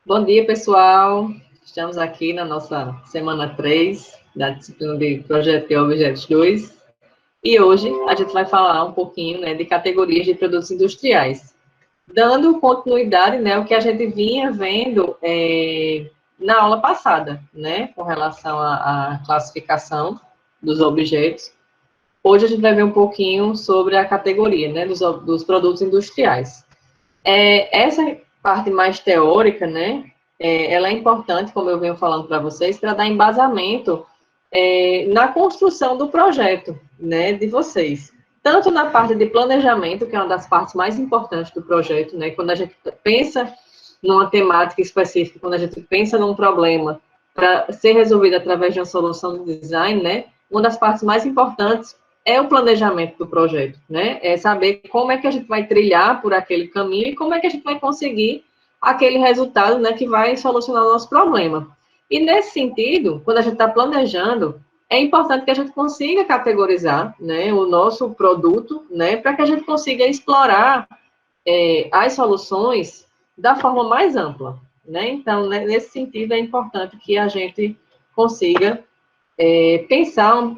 Bom dia, pessoal. Estamos aqui na nossa semana 3 da disciplina de Projeto de Objetos 2. E hoje a gente vai falar um pouquinho, de categorias de produtos industriais, dando continuidade, ao que a gente vinha vendo na aula passada, com relação à classificação dos objetos. Hoje a gente vai ver um pouquinho sobre a categoria, dos produtos industriais. Essa parte mais teórica, ela é importante, como eu venho falando para vocês, para dar embasamento na construção do projeto, de vocês. Tanto na parte de planejamento, que é uma das partes mais importantes do projeto, quando a gente pensa numa temática específica, quando a gente pensa num problema para ser resolvido através de uma solução de design, uma das partes mais importantes é o planejamento do projeto, É saber como é que a gente vai trilhar por aquele caminho e como é que a gente vai conseguir aquele resultado, que vai solucionar o nosso problema. E nesse sentido, quando a gente está planejando, é importante que a gente consiga categorizar, o nosso produto, para que a gente consiga explorar as soluções da forma mais ampla, Então, nesse sentido, é importante que a gente consiga pensar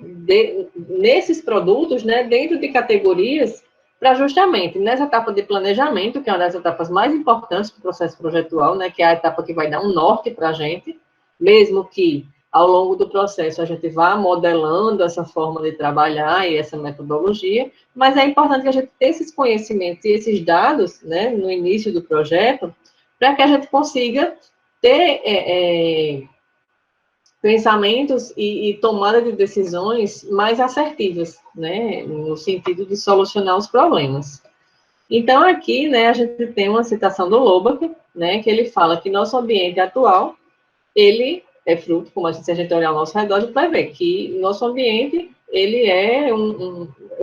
nesses produtos, dentro de categorias, para justamente nessa etapa de planejamento, que é uma das etapas mais importantes do processo projetual, que é a etapa que vai dar um norte para a gente, mesmo que ao longo do processo a gente vá modelando essa forma de trabalhar e essa metodologia, mas é importante que a gente tenha esses conhecimentos e esses dados, no início do projeto, para que a gente consiga ter pensamentos e tomada de decisões mais assertivas, no sentido de solucionar os problemas. Então, aqui, a gente tem uma citação do Loback, que ele fala que nosso ambiente atual, ele é fruto, como se a gente olhar ao nosso redor, a gente vai ver que nosso ambiente, ele é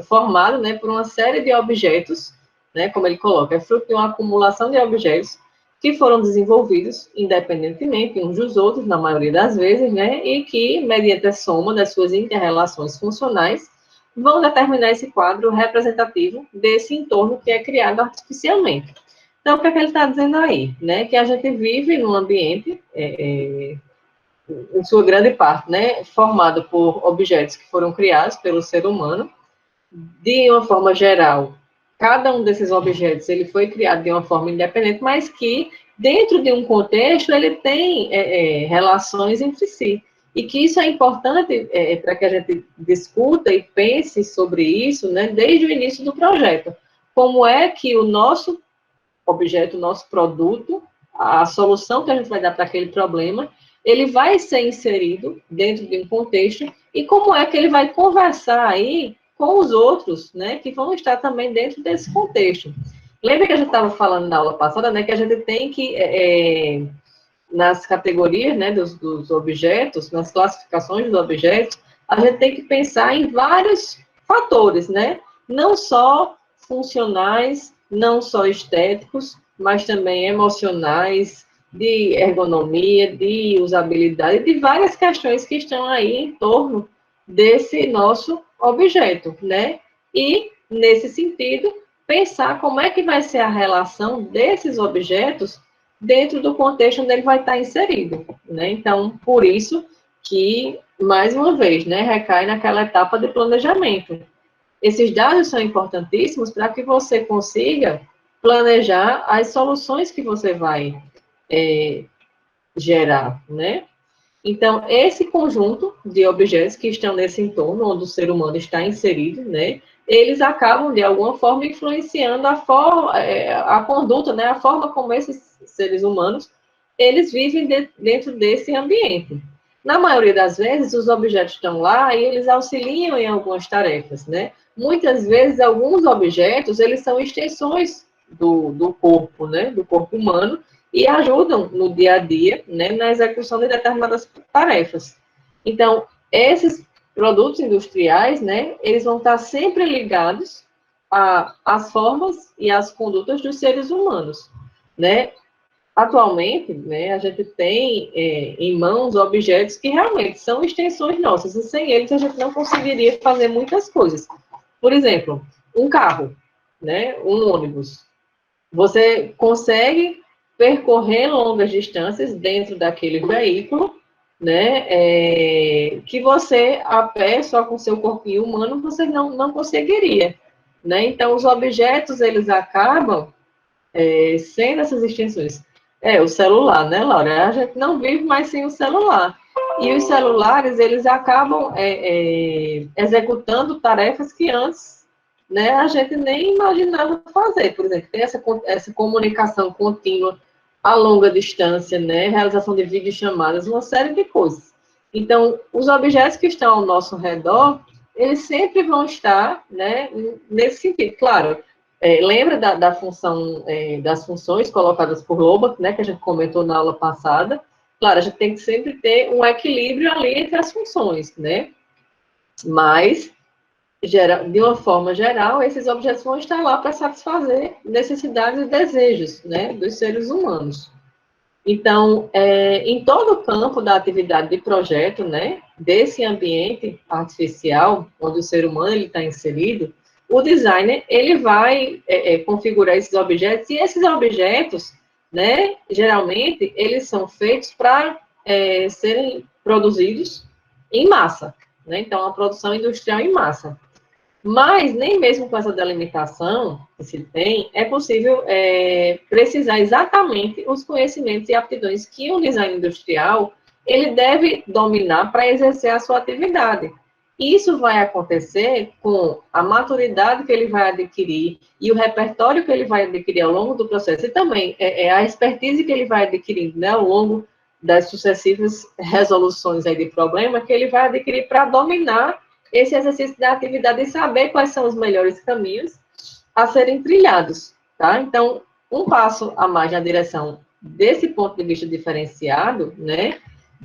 formado, por uma série de objetos, como ele coloca, é fruto de uma acumulação de objetos que foram desenvolvidos independentemente uns dos outros, na maioria das vezes, e que, mediante a soma das suas inter-relações funcionais, vão determinar esse quadro representativo desse entorno que é criado artificialmente. Então, o que é que ele está dizendo aí? Que a gente vive num ambiente, em sua grande parte, formado por objetos que foram criados pelo ser humano, de uma forma geral. Cada um desses objetos ele foi criado de uma forma independente, mas que, dentro de um contexto, ele tem relações entre si. E que isso é importante para que a gente discuta e pense sobre isso, desde o início do projeto. Como é que o nosso objeto, o nosso produto, a solução que a gente vai dar para aquele problema, ele vai ser inserido dentro de um contexto e como é que ele vai conversar aí com os outros, que vão estar também dentro desse contexto. Lembra que a gente estava falando na aula passada, que a gente tem que, nas categorias, dos objetos, nas classificações dos objetos, a gente tem que pensar em vários fatores, não só funcionais, não só estéticos, mas também emocionais, de ergonomia, de usabilidade, de várias questões que estão aí em torno desse nosso objeto, E, nesse sentido, pensar como é que vai ser a relação desses objetos dentro do contexto onde ele vai estar inserido, Então, por isso que, mais uma vez, recai naquela etapa de planejamento. Esses dados são importantíssimos para que você consiga planejar as soluções que você vai gerar, Então, esse conjunto de objetos que estão nesse entorno onde o ser humano está inserido, eles acabam, de alguma forma, influenciando a conduta, a forma como esses seres humanos, eles vivem dentro desse ambiente. Na maioria das vezes, os objetos estão lá e eles auxiliam em algumas tarefas, Muitas vezes, alguns objetos, eles são extensões do corpo, do corpo humano, e ajudam no dia a dia, na execução de determinadas tarefas. Então, esses produtos industriais, eles vão estar sempre ligados às formas e às condutas dos seres humanos, Atualmente, a gente tem em mãos objetos que realmente são extensões nossas, e sem eles a gente não conseguiria fazer muitas coisas. Por exemplo, um carro, um ônibus. Você consegue percorrer longas distâncias dentro daquele veículo, né, que você, a pé, só com seu corpinho humano, você não conseguiria, né? Então, os objetos, eles acabam sendo essas extensões. O celular, né, Laura? A gente não vive mais sem o celular. E os celulares, eles acabam executando tarefas que antes, né, a gente nem imaginava fazer. Por exemplo, tem essa comunicação contínua a longa distância, né, realização de videochamadas, uma série de coisas. Então, os objetos que estão ao nosso redor, eles sempre vão estar, né, nesse sentido. Claro, lembra da função, das funções colocadas por Loback, né, que a gente comentou na aula passada. Claro, a gente tem que sempre ter um equilíbrio ali entre as funções, né? Mas, de uma forma geral, esses objetos vão estar lá para satisfazer necessidades e desejos, né, dos seres humanos. Então, em todo o campo da atividade de projeto, né, desse ambiente artificial, onde o ser humano está inserido, o designer, ele vai configurar esses objetos, e esses objetos, né, geralmente, eles são feitos para serem produzidos em massa, né, então, a produção industrial em massa. Mas, nem mesmo com essa delimitação que se tem, é possível precisar exatamente os conhecimentos e aptidões que um design industrial ele deve dominar para exercer a sua atividade. Isso vai acontecer com a maturidade que ele vai adquirir e o repertório que ele vai adquirir ao longo do processo, e também a expertise que ele vai adquirindo, né, ao longo das sucessivas resoluções aí de problema que ele vai adquirir para dominar esse exercício da atividade e saber quais são os melhores caminhos a serem trilhados, tá? Então, um passo a mais na direção desse ponto de vista diferenciado, né,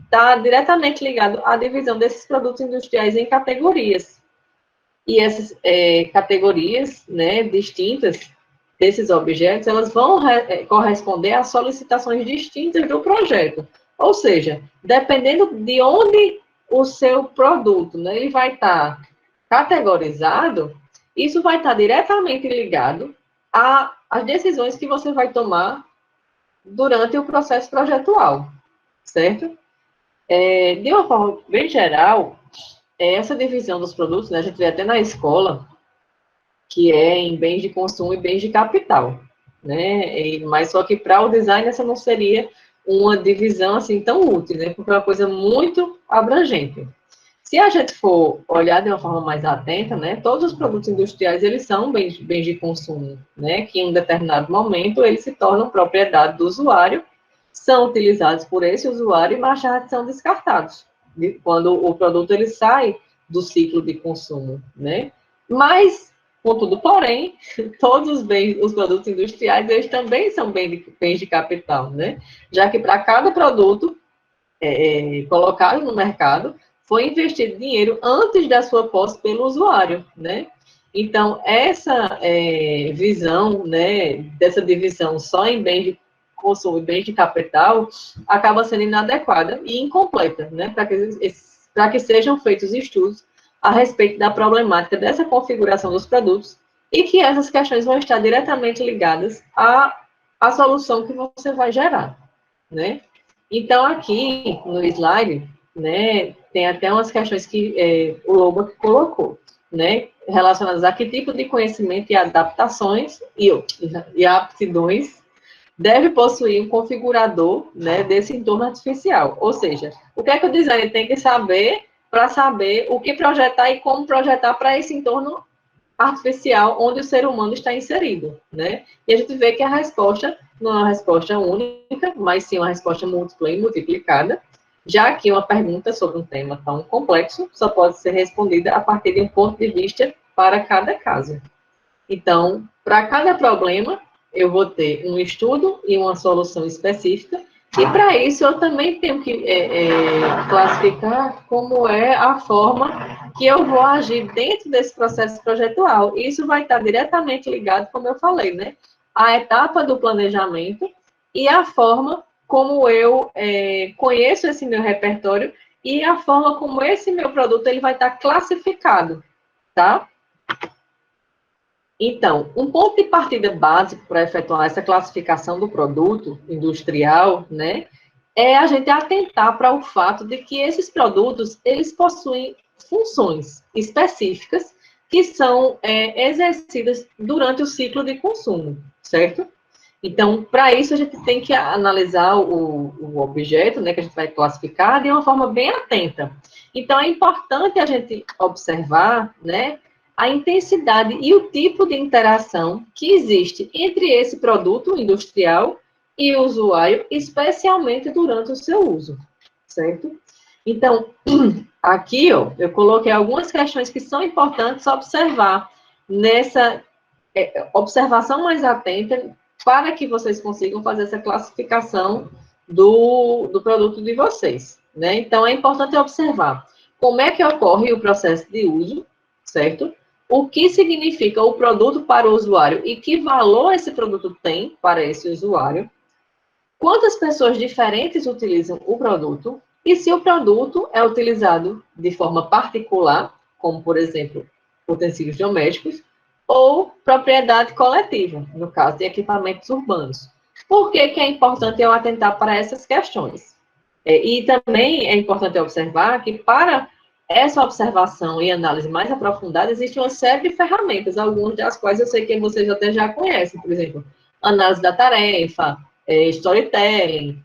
está diretamente ligado à divisão desses produtos industriais em categorias. E essas categorias, né, distintas desses objetos, elas vão corresponder a solicitações distintas do projeto. Ou seja, dependendo de onde o seu produto, né, ele vai estar categorizado, isso vai estar diretamente ligado às decisões que você vai tomar durante o processo projetual, certo? De uma forma bem geral, essa divisão dos produtos, né, a gente vê até na escola, que é em bens de consumo e bens de capital, né? Mas só que para o design essa não seria uma divisão assim tão útil, né? Porque é uma coisa muito abrangente. Se a gente for olhar de uma forma mais atenta, né, todos os produtos industriais, eles são bens de consumo, né, que em um determinado momento eles se tornam propriedade do usuário, são utilizados por esse usuário e mais tarde são descartados, quando o produto ele sai do ciclo de consumo, né. Mas, contudo, porém, todos os produtos industriais, eles também são bens de capital, né, já que para cada produto colocado no mercado, foi investido dinheiro antes da sua posse pelo usuário, né? Então, essa visão, né, dessa divisão só em bens de consumo e bens de capital, acaba sendo inadequada e incompleta, né, para que sejam feitos estudos a respeito da problemática dessa configuração dos produtos e que essas questões vão estar diretamente ligadas à solução que você vai gerar, né? Então, aqui no slide, né, tem até umas questões que o Loback colocou, né, relacionadas a que tipo de conhecimento e adaptações e aptidões deve possuir um configurador, né, desse entorno artificial. Ou seja, o que é que o designer tem que saber para saber o que projetar e como projetar para esse entorno artificial onde o ser humano está inserido, né? E a gente vê que a resposta não é uma resposta única, mas sim uma resposta múltipla e multiplicada, já que uma pergunta sobre um tema tão complexo só pode ser respondida a partir de um ponto de vista para cada caso. Então, para cada problema, eu vou ter um estudo e uma solução específica, e para isso eu também tenho que classificar como é a forma que eu vou agir dentro desse processo projetual. Isso vai estar diretamente ligado, como eu falei, né, à etapa do planejamento e à forma como eu conheço esse meu repertório e a forma como esse meu produto ele vai estar classificado, tá? Então, um ponto de partida básico para efetuar essa classificação do produto industrial, né, é a gente atentar para o fato de que esses produtos, eles possuem funções específicas que são exercidas durante o ciclo de consumo, certo? Então, para isso, a gente tem que analisar o objeto, né, que a gente vai classificar, de uma forma bem atenta. Então, é importante a gente observar, né, a intensidade e o tipo de interação que existe entre esse produto industrial e o usuário, especialmente durante o seu uso, certo? Então, aqui, ó, eu coloquei algumas questões que são importantes observar nessa observação mais atenta para que vocês consigam fazer essa classificação do produto de vocês, né? Então, é importante observar como é que ocorre o processo de uso, certo? O que significa o produto para o usuário e que valor esse produto tem para esse usuário, quantas pessoas diferentes utilizam o produto e se o produto é utilizado de forma particular, como, por exemplo, utensílios domésticos, ou propriedade coletiva, no caso de equipamentos urbanos. Por que que é importante eu atentar para essas questões? E também é importante observar que para essa observação e análise mais aprofundada, existe uma série de ferramentas, algumas das quais eu sei que vocês até já conhecem, por exemplo, análise da tarefa, storytelling,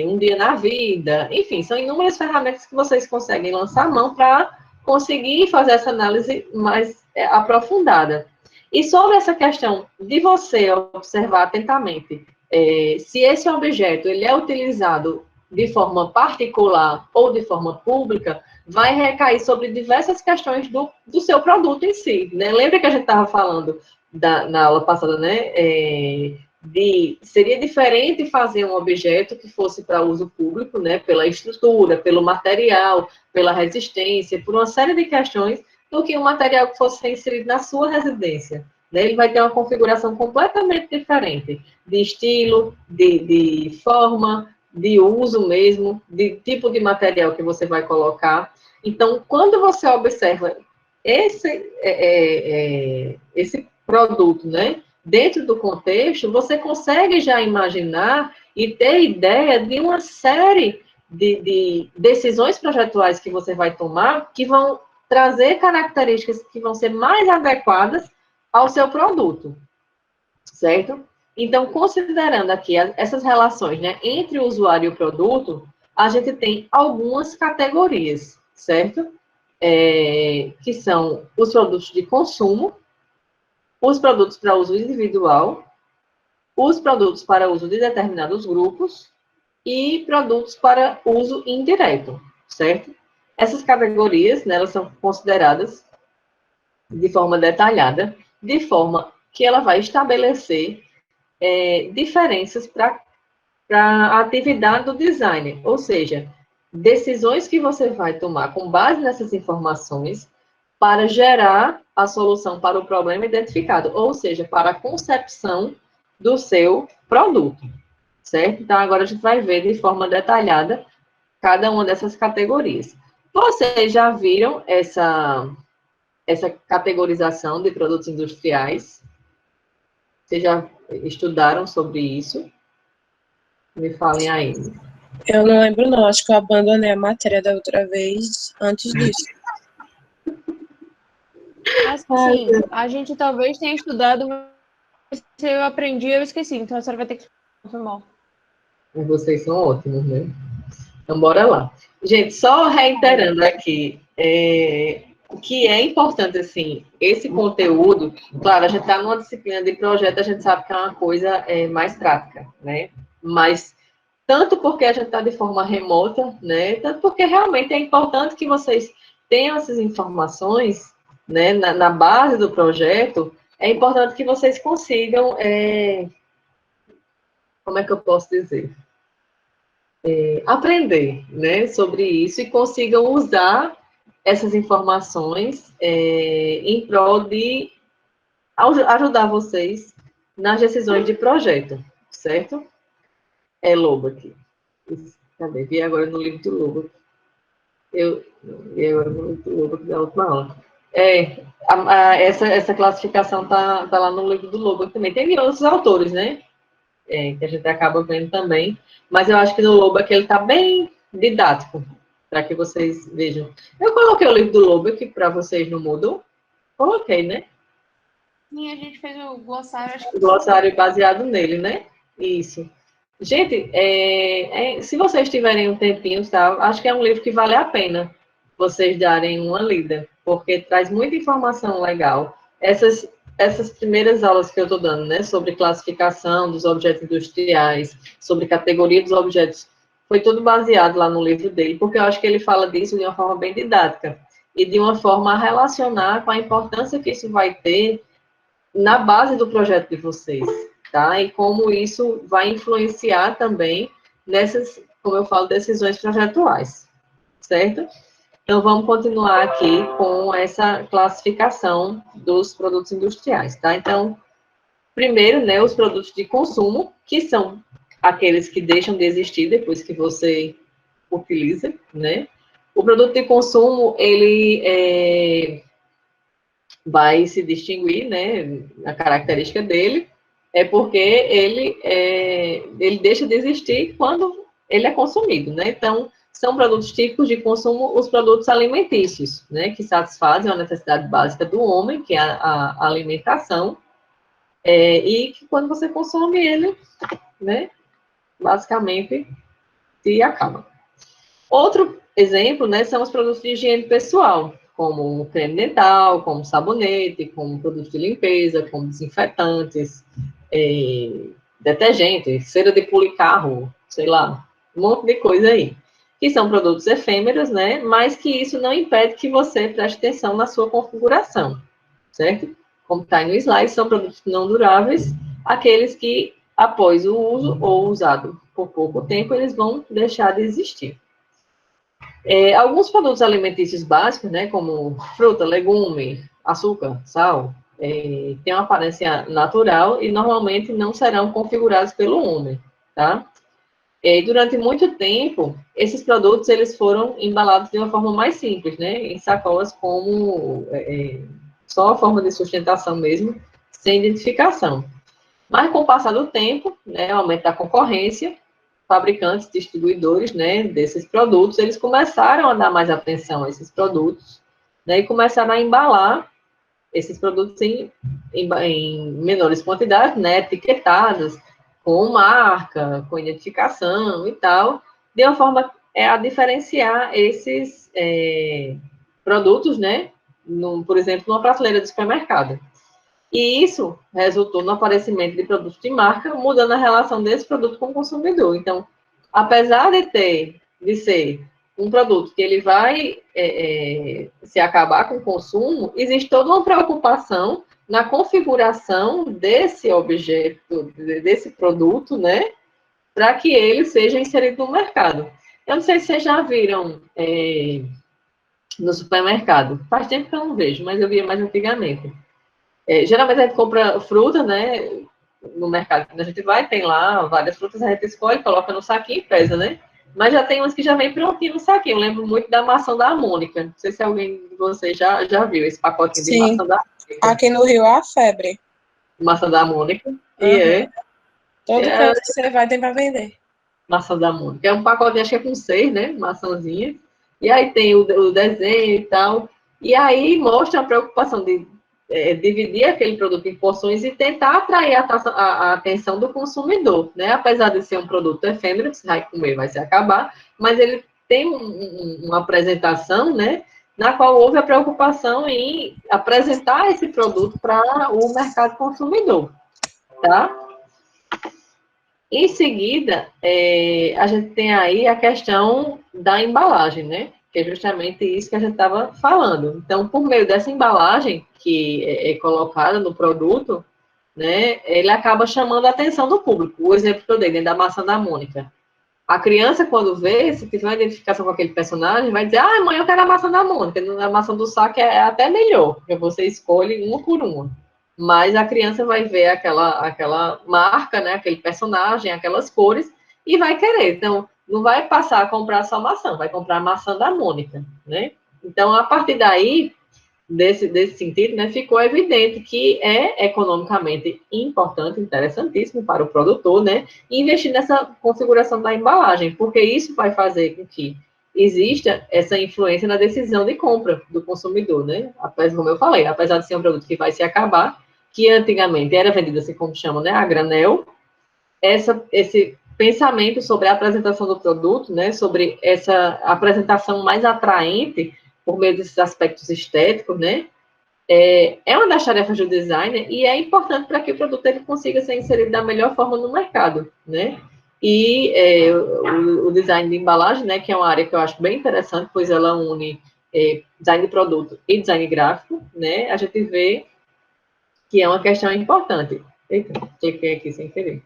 um dia na vida, enfim, são inúmeras ferramentas que vocês conseguem lançar a mão para conseguir fazer essa análise mais aprofundada. E sobre essa questão de você observar atentamente se esse objeto ele é utilizado de forma particular ou de forma pública, vai recair sobre diversas questões do seu produto em si, né? Lembra que a gente estava falando na aula passada, né? Seria diferente fazer um objeto que fosse para uso público, né? Pela estrutura, pelo material, pela resistência, por uma série de questões, do que um material que fosse inserido na sua residência. Né? Ele vai ter uma configuração completamente diferente, de estilo, de forma, de uso mesmo, de tipo de material que você vai colocar. Então, quando você observa esse produto, né, dentro do contexto, você consegue já imaginar e ter ideia de uma série de decisões projetuais que você vai tomar que vão trazer características que vão ser mais adequadas ao seu produto, certo? Então, considerando aqui essas relações, né, entre o usuário e o produto, a gente tem algumas categorias, certo? Que são os produtos de consumo, os produtos para uso individual, os produtos para uso de determinados grupos e produtos para uso indireto, certo? Essas categorias, né, elas são consideradas de forma detalhada, de forma que ela vai estabelecer diferenças para a atividade do designer, ou seja, decisões que você vai tomar com base nessas informações para gerar a solução para o problema identificado, ou seja, para a concepção do seu produto, certo? Então, agora a gente vai ver de forma detalhada cada uma dessas categorias. Vocês já viram essa categorização de produtos industriais? Vocês já estudaram sobre isso? Me falem aí. Eu não lembro, não. Acho que eu abandonei a matéria da outra vez antes disso. Assim, a gente talvez tenha estudado, mas se eu aprendi, eu esqueci. Então a senhora vai ter que confirmar. Vocês são ótimos, né? Então, bora lá. Gente, só reiterando aqui, o que é importante, assim, esse conteúdo, claro, a gente está numa disciplina de projeto, a gente sabe que é uma coisa mais prática, né? Mas, tanto porque a gente está de forma remota, né? Tanto porque realmente é importante que vocês tenham essas informações, né? Na base do projeto, é importante que vocês consigam, como é que eu posso dizer? Aprender, né, sobre isso e consigam usar essas informações em prol de ajudar vocês nas decisões de projeto, certo? Lobach. Cadê? Vi agora no livro do Lobach. Eu vi agora no livro do Lobach da última aula. Essa classificação tá lá no livro do Lobo também. Tem outros autores, né? Que a gente acaba vendo também. Mas eu acho que no Lobo aqui ele tá bem didático, para que vocês vejam. Eu coloquei o livro do Lobo aqui para vocês no Moodle. Coloquei, né? Sim, a gente fez o glossário, acho que O glossário baseado nele, né? Isso. Gente, se vocês tiverem um tempinho, tá? Acho que é um livro que vale a pena vocês darem uma lida, porque traz muita informação legal. Essas primeiras aulas que eu estou dando, né, sobre classificação dos objetos industriais, sobre categoria dos objetos, foi tudo baseado lá no livro dele, porque eu acho que ele fala disso de uma forma bem didática e de uma forma a relacionar com a importância que isso vai ter na base do projeto de vocês, tá? E como isso vai influenciar também nessas, como eu falo, decisões projetuais, certo? Então, vamos continuar aqui com essa classificação dos produtos industriais, tá? Então, primeiro, né, os produtos de consumo, que são aqueles que deixam de existir depois que você utiliza, né? O produto de consumo, ele vai se distinguir, né, a característica dele, é porque ele deixa de existir quando ele é consumido, né? Então, são produtos típicos de consumo, os produtos alimentícios, né, que satisfazem a necessidade básica do homem, que é a alimentação, e que quando você consome ele, né, basicamente, se acaba. Outro exemplo, né, são os produtos de higiene pessoal, como creme dental, como sabonete, como produtos de limpeza, como desinfetantes, detergente, cera de polir carro, sei lá, um monte de coisa aí. Que são produtos efêmeros, né, mas que isso não impede que você preste atenção na sua configuração, certo? Como está aí no slide, são produtos não duráveis, aqueles que, após o uso ou usado por pouco tempo, eles vão deixar de existir. Alguns produtos alimentícios básicos, né, como fruta, legume, açúcar, sal, têm uma aparência natural e normalmente não serão configurados pelo homem, tá? Durante muito tempo, esses produtos eles foram embalados de uma forma mais simples, né, em sacolas como só a forma de sustentação mesmo, sem identificação. Mas com o passar do tempo, né, aumento da concorrência, fabricantes, distribuidores, né, desses produtos, eles começaram a dar mais atenção a esses produtos, né, e começaram a embalar esses produtos em menores quantidades, né, etiquetadas, com marca, com identificação e tal, de uma forma a diferenciar esses produtos, né, por exemplo, numa prateleira de supermercado. E isso resultou no aparecimento de produtos de marca, mudando a relação desse produto com o consumidor. Então, apesar de ser um produto que ele vai se acabar com o consumo, existe toda uma preocupação na configuração desse objeto, desse produto, né, para que ele seja inserido no mercado. Eu não sei se vocês já viram no supermercado. Faz tempo que eu não vejo, mas eu via mais antigamente. Geralmente a gente compra fruta, né? No mercado, quando a gente vai, tem lá várias frutas, a gente escolhe, coloca no saquinho e pesa, né? Mas já tem umas que já vem prontinho no saquinho. Eu lembro muito da maçã da Mônica. Não sei se alguém de vocês já viu esse pacotinho de maçã da Mônica. Aqui no Rio há febre. Maçã da Mônica. Todo canto que você vai tem para vender. Maçã da Mônica. É um pacote, acho que é com 6, né? Maçãzinha. E aí tem o desenho e tal. E aí mostra a preocupação de dividir aquele produto em porções e tentar atrair a atenção do consumidor, né? Apesar de ser um produto efêmero, que você vai comer, vai se acabar, mas ele tem uma apresentação, né? Na qual houve a preocupação em apresentar esse produto para o mercado consumidor, tá? Em seguida, a gente tem aí a questão da embalagem, né? Que é justamente isso que a gente estava falando. Então, por meio dessa embalagem que é colocada no produto, né, ele acaba chamando a atenção do público. O exemplo que eu dei, né, da maçã da Mônica. A criança, quando vê, se tiver uma identificação com aquele personagem, vai dizer, ah, mãe, eu quero a maçã da Mônica. A maçã do saco é até melhor, porque você escolhe uma por uma. Mas a criança vai ver aquela marca, né, aquele personagem, aquelas cores, e vai querer. Então, não vai passar a comprar só maçã, vai comprar a maçã da Mônica, né? Então, a partir daí, desse sentido, né, ficou evidente que é economicamente importante, interessantíssimo para o produtor, né, investir nessa configuração da embalagem, porque isso vai fazer com que exista essa influência na decisão de compra do consumidor, né, apesar, como eu falei, apesar de ser um produto que vai se acabar, que antigamente era vendido assim como chama, né, a granel, esse pensamento sobre a apresentação do produto, né, sobre essa apresentação mais atraente por meio desses aspectos estéticos, né, é uma das tarefas do designer e é importante para que o produto ele consiga ser inserido da melhor forma no mercado, né, e o design de embalagem, né, que é uma área que eu acho bem interessante, pois ela une design de produto e design gráfico, né, a gente vê que é uma questão importante. Eita, cliquei aqui sem querer.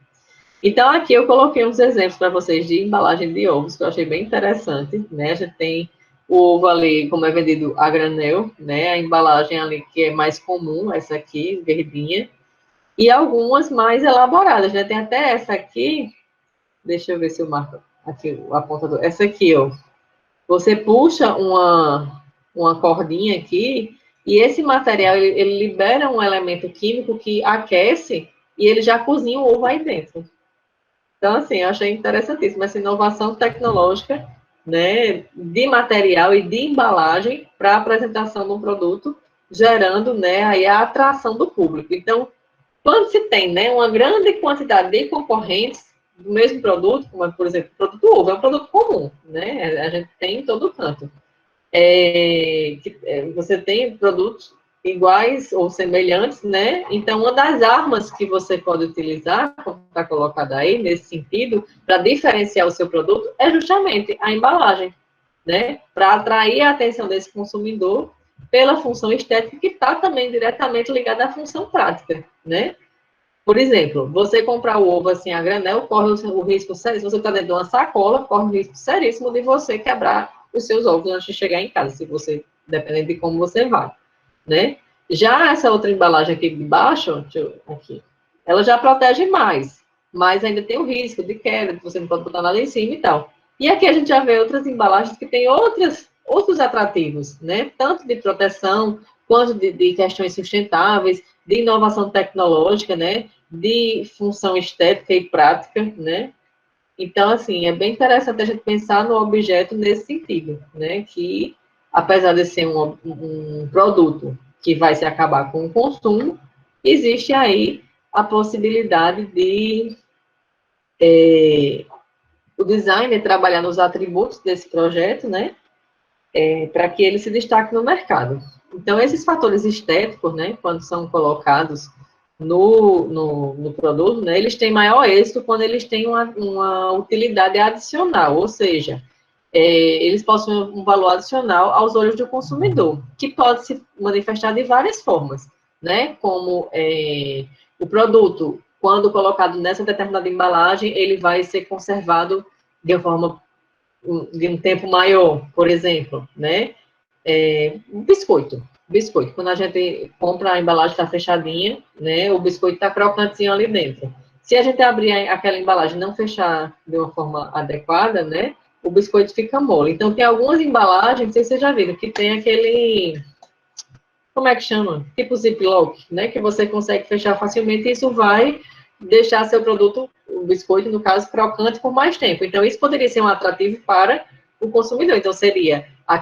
Então, aqui eu coloquei uns exemplos para vocês de embalagem de ovos, que eu achei bem interessante, né? A gente tem o ovo ali, como é vendido a granel, né? A embalagem ali que é mais comum, essa aqui, verdinha, e algumas mais elaboradas, né? Tem até essa aqui, deixa eu ver se eu marco aqui a ponta do... Essa aqui, ó. Você puxa uma cordinha aqui, e esse material, ele libera um elemento químico que aquece, e ele já cozinha o ovo aí dentro. Então, assim, eu achei interessantíssima essa inovação tecnológica, né, de material e de embalagem para a apresentação de um produto, gerando, né, aí a atração do público. Então, quando se tem, né, uma grande quantidade de concorrentes do mesmo produto, como, por exemplo, o produto ovo, é um produto comum, né, a gente tem em todo canto. Você tem produtos iguais ou semelhantes, né? Então, uma das armas que você pode utilizar, como está colocado aí, nesse sentido, para diferenciar o seu produto, é justamente a embalagem, né? Para atrair a atenção desse consumidor pela função estética, que está também diretamente ligada à função prática, né? Por exemplo, você comprar o ovo assim a granel, corre o risco seríssimo, se você está dentro de uma sacola, corre o risco seríssimo de você quebrar os seus ovos antes de chegar em casa, se você, dependendo de como você vai, né? Já essa outra embalagem aqui de baixo, aqui, ela já protege mais, mas ainda tem o risco de queda, que você não pode botar nada em cima e tal. E aqui a gente já vê outras embalagens que têm outros atrativos, né? Tanto de proteção, quanto de questões sustentáveis, de inovação tecnológica, né? De função estética e prática, né? Então, assim, é bem interessante a gente pensar no objeto nesse sentido, né? Que, apesar de ser um produto que vai se acabar com o consumo, existe aí a possibilidade de o designer trabalhar nos atributos desse projeto, né? Para que ele se destaque no mercado. Então, esses fatores estéticos, né? Quando são colocados no produto, né, eles têm maior êxito quando eles têm uma utilidade adicional, ou seja, eles possuem um valor adicional aos olhos do consumidor, que pode se manifestar de várias formas, né, como o produto, quando colocado nessa determinada embalagem, ele vai ser conservado de uma forma, de um tempo maior, por exemplo, né, um biscoito. Biscoito, quando a gente compra a embalagem está fechadinha, né, o biscoito está crocantinho ali dentro. Se a gente abrir aquela embalagem e não fechar de uma forma adequada, né, o biscoito fica mole. Então, tem algumas embalagens, não sei se vocês já viram, que tem aquele, como é que chama? Tipo ziplock, né, que você consegue fechar facilmente e isso vai deixar seu produto, o biscoito, no caso, crocante por mais tempo. Então, isso poderia ser um atrativo para o consumidor. Então, seria a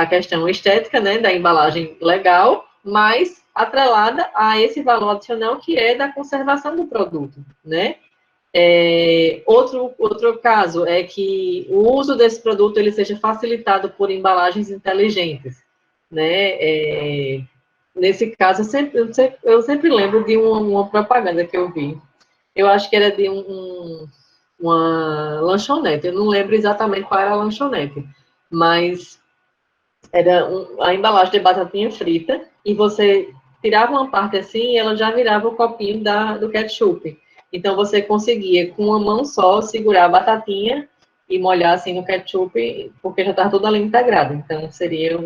questão estética, né, da embalagem legal, mas atrelada a esse valor adicional que é da conservação do produto, né? Outro caso é que o uso desse produto ele seja facilitado por embalagens inteligentes, né? Nesse caso, eu sempre lembro de uma propaganda que eu vi. Eu acho que era de uma lanchonete, eu não lembro exatamente qual era a lanchonete, mas era a embalagem de batatinha frita, e você tirava uma parte assim e ela já virava o copinho do ketchup. Então, você conseguia, com uma mão só, segurar a batatinha e molhar assim no ketchup, porque já estava tudo ali integrado. Então, seria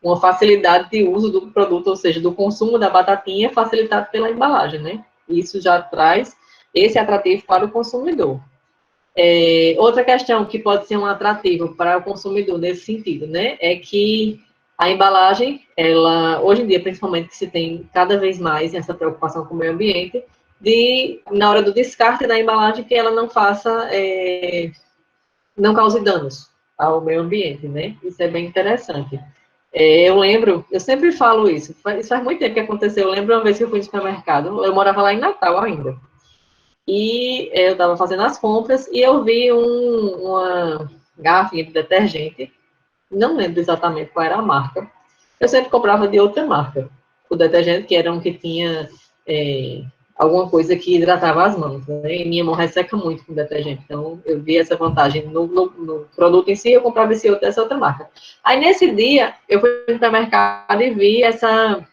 uma facilidade de uso do produto, ou seja, do consumo da batatinha facilitado pela embalagem, né? Isso já traz esse atrativo para o consumidor. Outra questão que pode ser um atrativo para o consumidor nesse sentido, né, é que A embalagem, ela, hoje em dia, principalmente, que se tem cada vez mais essa preocupação com o meio ambiente, na hora do descarte da embalagem, que ela não faça, não cause danos ao meio ambiente, né? Isso é bem interessante. Eu lembro, eu sempre falo isso faz muito tempo que aconteceu. Eu lembro uma vez que eu fui no supermercado, eu morava lá em Natal ainda, e eu estava fazendo as compras e eu vi uma garrafinha de detergente, não lembro exatamente qual era a marca. Eu sempre comprava de outra marca, o detergente, que era um que tinha alguma coisa que hidratava as mãos, né? E minha mão resseca muito com detergente, então eu vi essa vantagem no produto em si, eu comprava esse outro dessa outra marca. Aí nesse dia, eu fui no supermercado e vi essa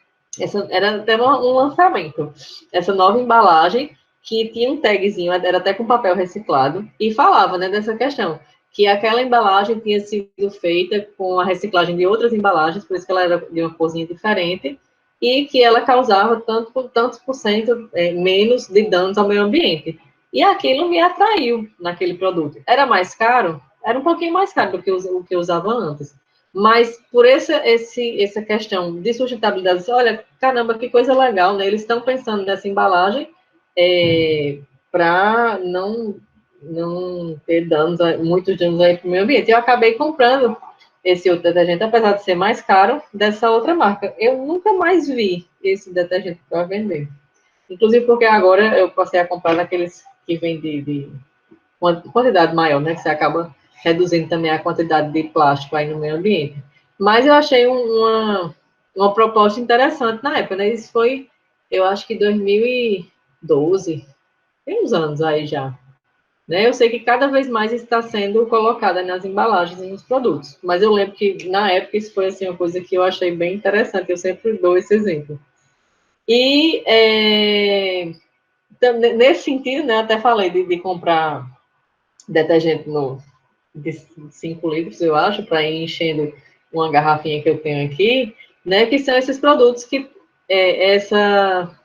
era até um lançamento, essa nova embalagem, que tinha um tagzinho, era até com papel reciclado, e falava, né, dessa questão, que aquela embalagem tinha sido feita com a reciclagem de outras embalagens, por isso que ela era de uma corzinha diferente, e que ela causava tantos por cento menos de danos ao meio ambiente. E aquilo me atraiu naquele produto. Era mais caro? Era um pouquinho mais caro do que o que eu usava antes. Mas por essa questão de sustentabilidade, olha, caramba, que coisa legal, né? Eles estão pensando nessa embalagem para não ter danos, muitos danos aí para o meio ambiente. Eu acabei comprando esse outro detergente, apesar de ser mais caro, dessa outra marca. Eu nunca mais vi esse detergente para vender. Inclusive porque agora eu passei a comprar daqueles que vêm de quantidade maior, né? Que você acaba reduzindo também a quantidade de plástico aí no meio ambiente. Mas eu achei uma proposta interessante na época, né? Isso foi, eu acho que 2012, tem uns anos aí já. Né? Eu sei que cada vez mais está sendo colocada nas embalagens e nos produtos, mas eu lembro que na época isso foi assim, uma coisa que eu achei bem interessante, eu sempre dou esse exemplo. E nesse sentido, né, até falei de comprar detergente de 5 litros, eu acho, para ir enchendo uma garrafinha que eu tenho aqui, né, que são esses produtos que essa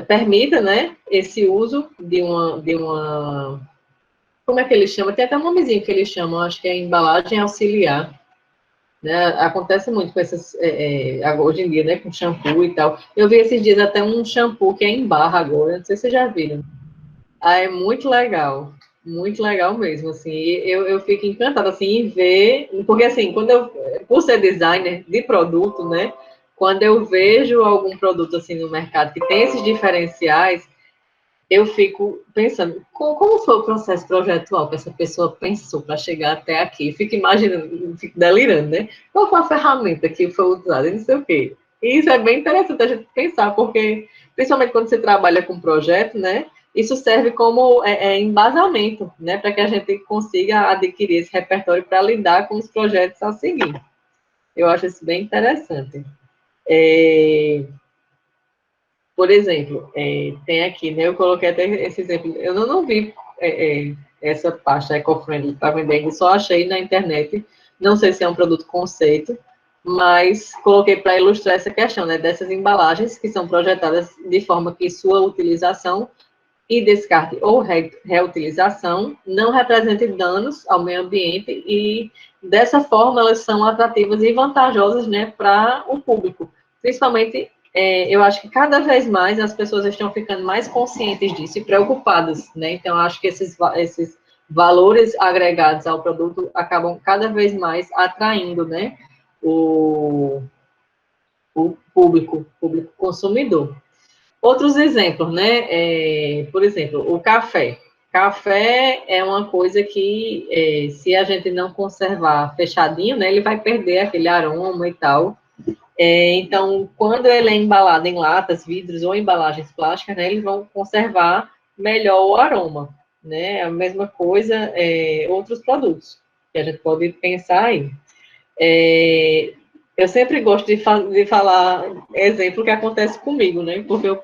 permita, né, esse uso de uma como é que eles chamam? Tem até um nomezinho que eles chamam, acho que é embalagem auxiliar. Né? Acontece muito com essas, hoje em dia, né, com shampoo e tal. Eu vi esses dias até um shampoo que é em barra agora, não sei se vocês já viram. Ah, é muito legal mesmo, assim, eu fico encantada, assim, em ver, porque, assim, por ser designer de produto, né, quando eu vejo algum produto, assim, no mercado que tem esses diferenciais, eu fico pensando, como foi o processo projetual que essa pessoa pensou para chegar até aqui? Fico imaginando, fico delirando, né? Qual foi a ferramenta que foi usada? Não sei o quê. E isso é bem interessante a gente pensar, porque, principalmente quando você trabalha com projeto, né? Isso serve como embasamento, né? Para que a gente consiga adquirir esse repertório para lidar com os projetos a seguir. Eu acho isso bem interessante. Por exemplo, tem aqui, né? Eu coloquei até esse exemplo. Eu não vi essa pasta eco-friendly para vender, ainda só achei na internet. Não sei se é um produto conceito, mas coloquei para ilustrar essa questão, né? Dessas embalagens que são projetadas de forma que sua utilização e descarte ou reutilização não representem danos ao meio ambiente e, dessa forma, elas são atrativas e vantajosas, né, para o público. Principalmente, eu acho que cada vez mais as pessoas estão ficando mais conscientes disso e preocupadas, né? Então, eu acho que esses valores agregados ao produto acabam cada vez mais atraindo, né, o público consumidor. Outros exemplos, né? Por exemplo, o café. Café é uma coisa que, se a gente não conservar fechadinho, né, ele vai perder aquele aroma e tal. Então, quando ele é embalado em latas, vidros ou embalagens plásticas, né, eles vão conservar melhor o aroma, né? A mesma coisa, outros produtos que a gente pode pensar aí. Eu sempre gosto de falar exemplo que acontece comigo, né? Porque eu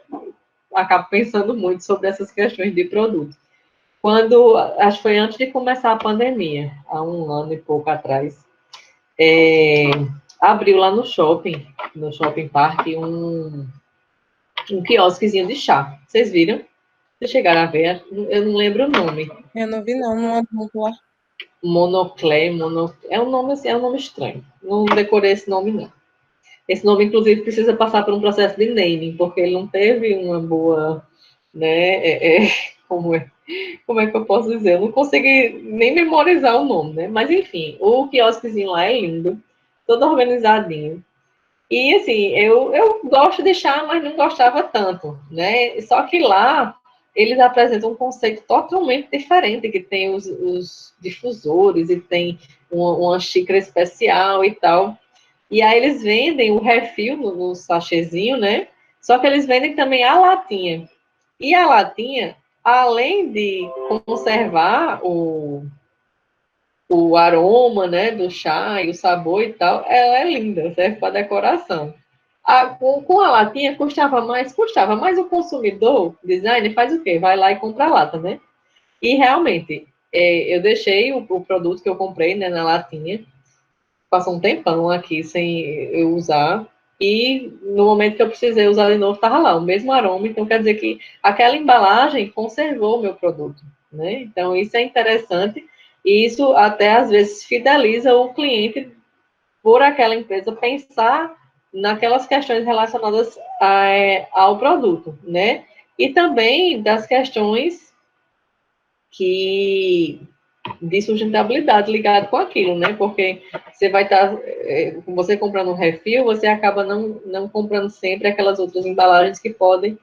acabo pensando muito sobre essas questões de produto. Acho que foi antes de começar a pandemia, há um ano e pouco atrás, abriu lá no Shopping Park, um quiosquezinho de chá. Vocês viram? Vocês chegaram a ver? Eu não lembro o nome. Eu não vi, não adulto lá. Monoclé, é um nome assim, é um nome estranho. Não decorei esse nome, não. Esse nome, inclusive, precisa passar por um processo de naming, porque ele não teve uma boa, né, como é que eu posso dizer? Eu não consegui nem memorizar o nome, né? Mas, enfim, o quiosquezinho lá é lindo, todo organizadinho. E, assim, eu gosto de chá, mas não gostava tanto, né? Só que lá eles apresentam um conceito totalmente diferente, que tem os difusores e tem uma xícara especial e tal. E aí eles vendem o refil no sachêzinho, né? Só que eles vendem também a latinha. E a latinha, além de conservar o aroma, né, do chá e o sabor e tal, ela é linda, serve para decoração. Com a latinha custava mais o consumidor, designer, faz o quê? Vai lá e compra a lata, né? E realmente, eu deixei o produto que eu comprei, né, na latinha, passou um tempão aqui sem eu usar, e no momento que eu precisei usar de novo, estava lá, o mesmo aroma, então quer dizer que aquela embalagem conservou o meu produto, né? Então isso é interessante, e isso até às vezes fideliza o cliente por aquela empresa pensar naquelas questões relacionadas ao produto, né? E também das questões que de sustentabilidade ligado com aquilo, né? Porque você vai estar, você comprando um refil, você acaba não comprando sempre aquelas outras embalagens que podem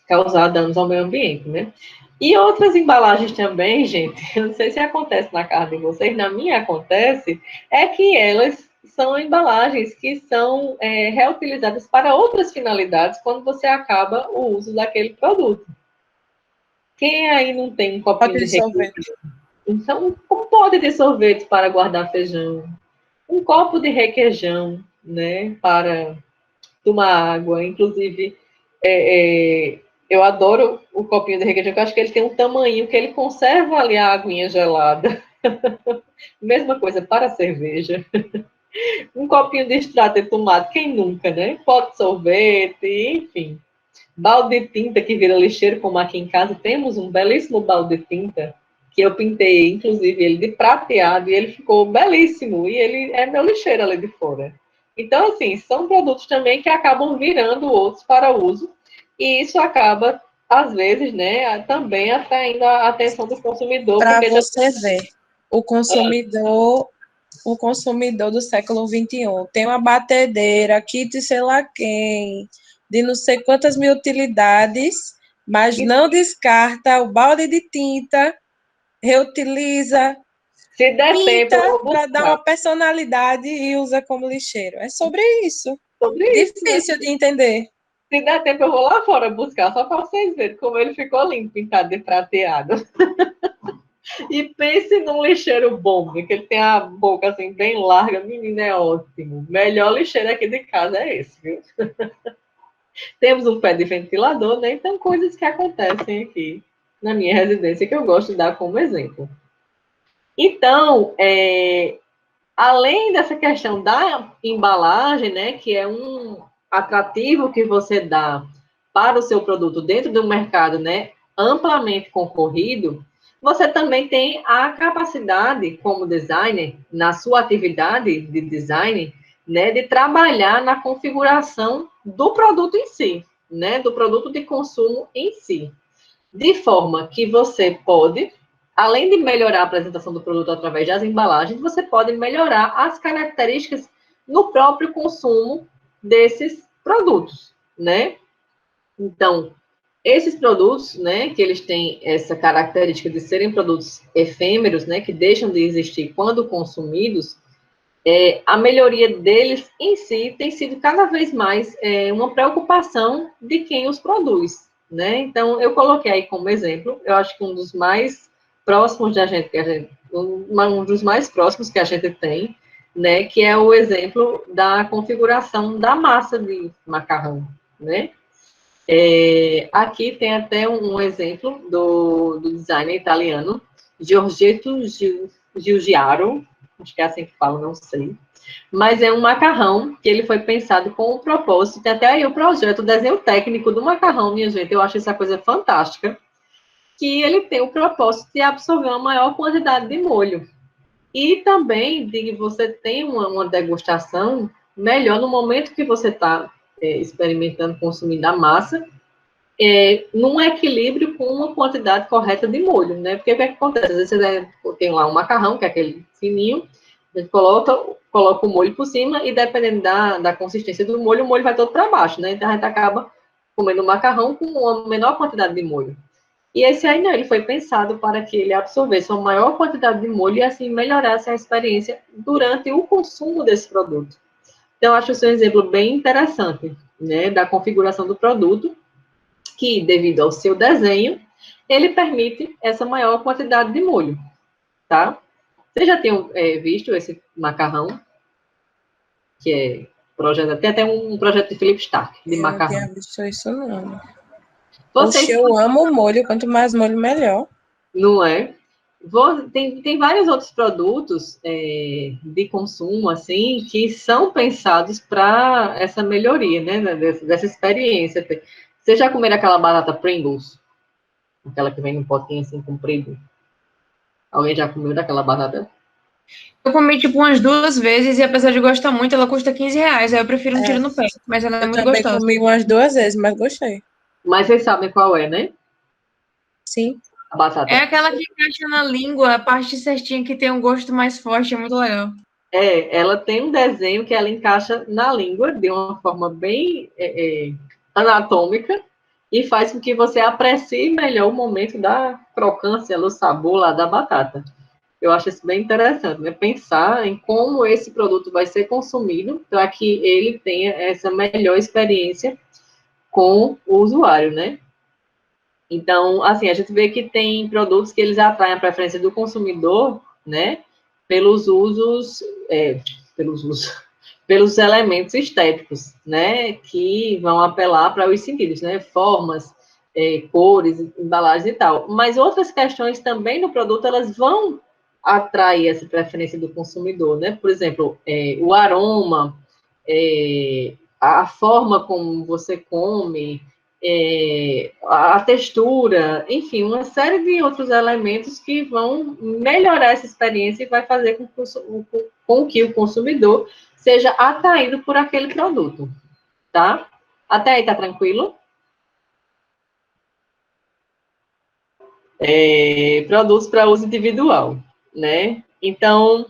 causar danos ao meio ambiente, né? E outras embalagens também, gente, eu não sei se acontece na casa de vocês, na minha acontece, é que elas são embalagens que são reutilizadas para outras finalidades quando você acaba o uso daquele produto. Quem aí não tem um copinho de requeijão? Então, um pote de sorvete para guardar feijão, um copo de requeijão, né, para tomar água. Inclusive, eu adoro o copinho de requeijão, porque eu acho que ele tem um tamanho que ele conserva ali a aguinha gelada. Mesma coisa para a cerveja. Um copinho de extrato de tomate, quem nunca, né? Pote de sorvete, enfim. Balde de tinta que vira lixeiro, como aqui em casa, temos um belíssimo balde de tinta, que eu pintei, inclusive, ele de prateado, e ele ficou belíssimo, e ele é meu lixeiro ali de fora. Então, assim, são produtos também que acabam virando outros para uso, e isso acaba, às vezes, né, também atraindo a atenção do consumidor, Para porque já... você ver, o consumidor, o consumidor do século XXI tem uma batedeira, kit sei lá quem, de não sei quantas mil utilidades, mas não descarta o balde de tinta, reutiliza, Se der tempo, eu pinta vou para dar buscar uma personalidade e usa como lixeiro. É sobre isso. sobre isso, né? Difícil de entender. Se der tempo, eu vou lá fora buscar, só para vocês verem como ele ficou limpo, pintado de prateado. E pense num lixeiro bom, que ele tem a boca assim bem larga, menino, é ótimo. Melhor lixeiro aqui de casa é esse, viu? Temos um pé de ventilador, né? Então, coisas que acontecem aqui na minha residência que eu gosto de dar como exemplo. Então, além dessa questão da embalagem, né, que é um atrativo que você dá para o seu produto dentro do mercado, né, amplamente concorrido, você também tem a capacidade, como designer, na sua atividade de design, né, de trabalhar na configuração do produto em si, né, do produto de consumo em si, de forma que você pode, além de melhorar a apresentação do produto através das embalagens, você pode melhorar as características no próprio consumo desses produtos, né? Então, esses produtos, né, que eles têm essa característica de serem produtos efêmeros, né, que deixam de existir quando consumidos, a melhoria deles em si tem sido cada vez mais uma preocupação de quem os produz, né? Então, eu coloquei aí como exemplo, eu acho que um dos mais próximos da gente, um dos mais próximos que a gente tem, né, que é o exemplo da configuração da massa de macarrão, né? Aqui tem até um exemplo do designer italiano, Giorgetto Giugiaro, acho que é assim que fala, não sei. Mas é um macarrão que ele foi pensado com um propósito, tem até aí o projeto, o desenho técnico do macarrão, minha gente, eu acho essa coisa fantástica, que ele tem o propósito de absorver uma maior quantidade de molho. E também de você ter uma degustação melhor no momento que você está experimentando, consumindo a massa, num equilíbrio com uma quantidade correta de molho, né? Porque o que acontece? Às vezes você tem lá um macarrão, que é aquele fininho, a gente coloca o molho por cima e dependendo da consistência do molho, o molho vai todo para baixo, né? Então a gente acaba comendo o macarrão com uma menor quantidade de molho. E esse aí não, ele foi pensado para que ele absorvesse uma maior quantidade de molho e assim melhorasse a experiência durante o consumo desse produto. Então, eu acho esse um exemplo bem interessante, né, da configuração do produto, que, devido ao seu desenho, ele permite essa maior quantidade de molho, tá? Vocês já tinham visto esse macarrão, que é projeto, tem até um projeto de Philip Stark, de Eu não tinha macarrão. visto isso, não. Vocês, Oxe, eu amo molho, quanto mais molho, melhor. não é? Tem vários outros produtos de consumo, assim, que são pensados para essa melhoria, né, dessa experiência. Você já comeram aquela batata Pringles? Aquela que vem num potinho, assim, comprido? Alguém já comeu daquela batata? Eu comi, tipo, umas 2 vezes e, apesar de gostar muito, ela custa R$ 15. Aí eu prefiro um tiro no pé, mas ela é Eu muito também gostosa. comi umas 2 vezes, mas gostei. Mas vocês sabem qual é, né? Sim. A batata. É aquela que encaixa na língua, a parte certinha que tem um gosto mais forte, é muito legal. Ela tem um desenho que ela encaixa na língua de uma forma bem anatômica e faz com que você aprecie melhor o momento da crocância, do sabor lá da batata. Eu acho isso bem interessante, né? Pensar em como esse produto vai ser consumido para que ele tenha essa melhor experiência com o usuário, né? Então, assim, a gente vê que tem produtos que eles atraem a preferência do consumidor, né? Pelos usos, pelos usos, pelos elementos estéticos, né? Que vão apelar para os sentidos, né? Formas, cores, embalagens e tal. Mas outras questões também no produto, elas vão atrair essa preferência do consumidor, né? Por exemplo, o aroma, a forma como você come, a textura, enfim, uma série de outros elementos que vão melhorar essa experiência e vai fazer com que o consumidor seja atraído por aquele produto, tá? Até aí tá tranquilo? Produtos para uso individual, né? Então,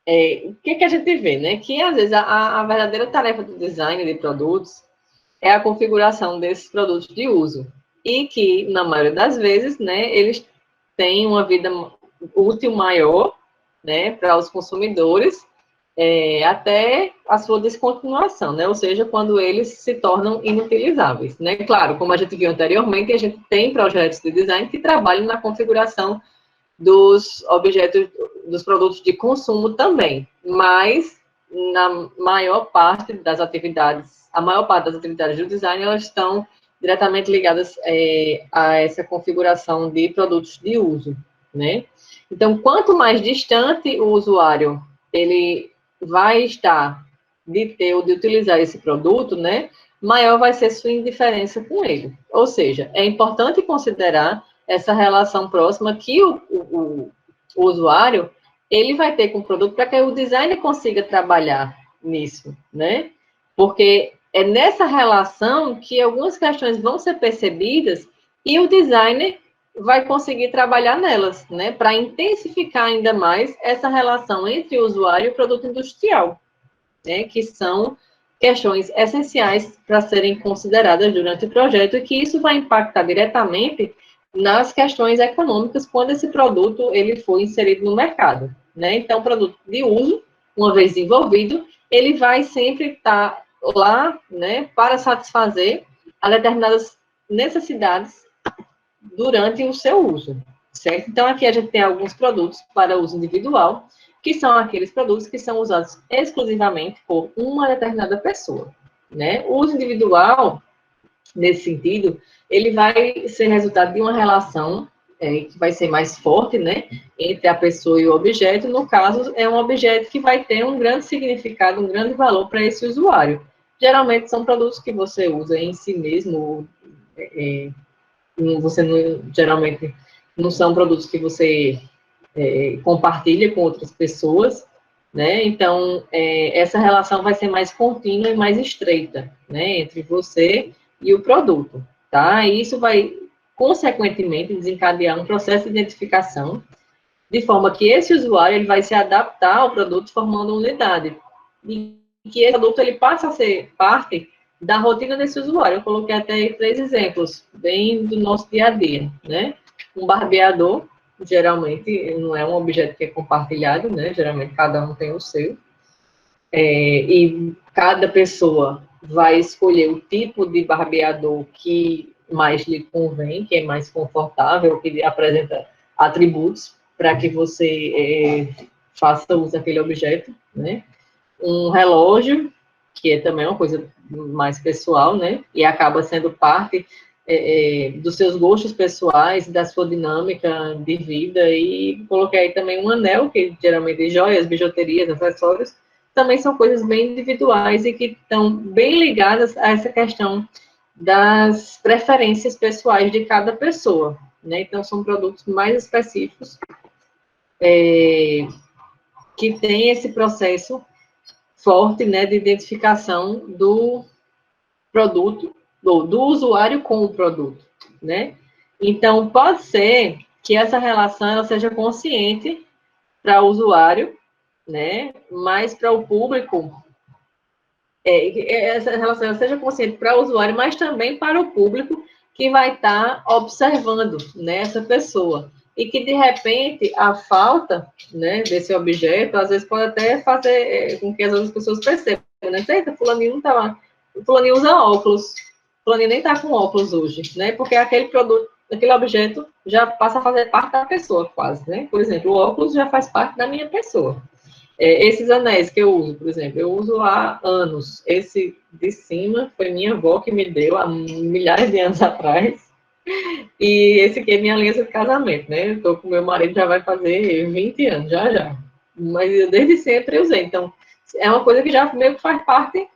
o que a gente vê, né? Que às vezes a verdadeira tarefa do design de produtos é a configuração desses produtos de uso. E que, na maioria das vezes, né, eles têm uma vida útil maior, né, para os consumidores, até a sua descontinuação, né, ou seja, quando eles se tornam inutilizáveis, né. Claro, como a gente viu anteriormente, a gente tem projetos de design que trabalham na configuração dos objetos, dos produtos de consumo também, mas na maior parte das atividades, a maior parte das atividades do design, elas estão diretamente ligadas a essa configuração de produtos de uso, né? Então, quanto mais distante o usuário ele vai estar de ter ou de utilizar esse produto, né, maior vai ser sua indiferença com ele. Ou seja, é importante considerar essa relação próxima que o usuário ele vai ter com o produto para que o designer consiga trabalhar nisso, né? Porque é nessa relação que algumas questões vão ser percebidas e o designer vai conseguir trabalhar nelas, né? Para intensificar ainda mais essa relação entre o usuário e o produto industrial, né? Que são questões essenciais para serem consideradas durante o projeto e que isso vai impactar diretamente nas questões econômicas quando esse produto ele for inserido no mercado, né? Então, o produto de uso, uma vez desenvolvido, ele vai sempre estar lá, né, para satisfazer a determinadas necessidades durante o seu uso, certo? Então, aqui a gente tem alguns produtos para uso individual, que são aqueles produtos que são usados exclusivamente por uma determinada pessoa, né? O uso individual, nesse sentido, ele vai ser resultado de uma relação que vai ser mais forte, né, entre a pessoa e o objeto. No caso, é um objeto que vai ter um grande significado, um grande valor para esse usuário. Geralmente, são produtos que você usa em si mesmo, você não, geralmente não são produtos que você compartilha com outras pessoas, né? Então, essa relação vai ser mais contínua e mais estreita, né? Entre você e o produto, tá? E isso vai, consequentemente, desencadear um processo de identificação, de forma que esse usuário ele vai se adaptar ao produto formando uma unidade. E que esse produto ele passa a ser parte da rotina desse usuário. Eu coloquei até aí 3 exemplos, bem do nosso dia a dia, né? Um barbeador, geralmente, não é um objeto que é compartilhado, né? Geralmente, cada um tem o seu. E cada pessoa vai escolher o tipo de barbeador que mais lhe convém, que é mais confortável, que apresenta atributos para que você faça uso daquele objeto, né? Um relógio, que é também uma coisa mais pessoal, né? E acaba sendo parte dos seus gostos pessoais, da sua dinâmica de vida. E coloquei aí também um anel, que geralmente joias, bijuterias, acessórios, também são coisas bem individuais e que estão bem ligadas a essa questão das preferências pessoais de cada pessoa, né? Então, são produtos mais específicos que têm esse processo forte, né, de identificação do produto, do usuário com o produto, né? Então, pode ser que essa relação ela seja consciente para o usuário, né? Mas para o público, essa relação ela seja consciente para o usuário, mas também para o público que vai estar observando, né, essa pessoa. E que, de repente, a falta, né, desse objeto, às vezes pode até fazer com que as outras pessoas percebam, né? Eita, fulaninho não tá lá. Fulaninho usa óculos. Fulaninho nem tá com óculos hoje, né? Porque aquele produto, aquele objeto já passa a fazer parte da pessoa, quase, né? Por exemplo, o óculos já faz parte da minha pessoa. Esses anéis que eu uso, por exemplo, eu uso há anos. Esse de cima foi minha avó que me deu há milhares de anos atrás. E esse aqui é minha aliança de casamento, né? Eu tô com meu marido, já vai fazer 20 anos, já, já. Mas eu desde sempre eu usei. Então, é uma coisa que já meio que faz parte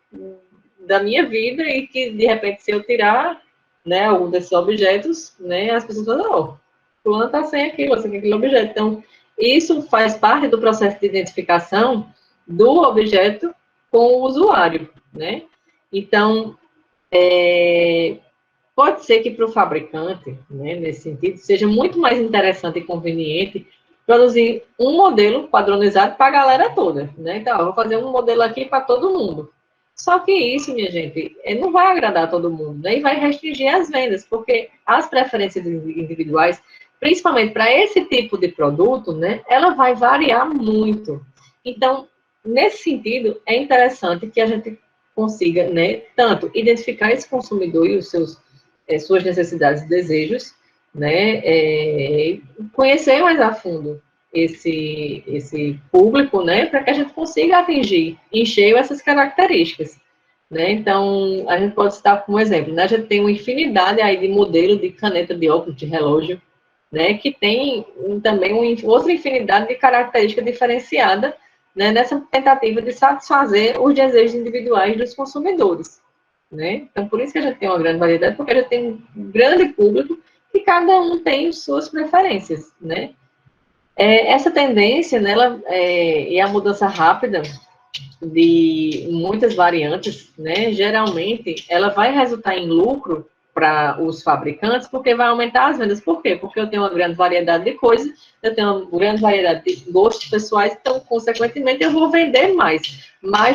da minha vida e que, de repente, se eu tirar, né, algum desses objetos, né, as pessoas falam, não, fulano tá sem aquilo, sem aquele objeto. Então, isso faz parte do processo de identificação do objeto com o usuário, né? Então, pode ser que para o fabricante, né, nesse sentido, seja muito mais interessante e conveniente produzir um modelo padronizado para a galera toda, né? Então, eu vou fazer um modelo aqui para todo mundo. Só que isso, minha gente, não vai agradar todo mundo, né? E vai restringir as vendas, porque as preferências individuais, principalmente para esse tipo de produto, né, ela vai variar muito. Então, nesse sentido, é interessante que a gente consiga, né, tanto identificar esse consumidor e os suas necessidades e desejos, né, conhecer mais a fundo esse público, né, para que a gente consiga atingir em cheio essas características, né. Então, a gente pode citar como exemplo, né, a gente tem uma infinidade aí de modelo de caneta, de óculos, de relógio, né, que tem também outra infinidade de características diferenciadas, né, nessa tentativa de satisfazer os desejos individuais dos consumidores, né? Então, por isso que a gente tem uma grande variedade, porque a gente tem um grande público e cada um tem suas preferências, né? Essa tendência, né, e a mudança rápida de muitas variantes, né, geralmente, ela vai resultar em lucro para os fabricantes, porque vai aumentar as vendas. Por quê? Porque eu tenho uma grande variedade de coisas, eu tenho uma grande variedade de gostos pessoais, então, consequentemente, eu vou vender mais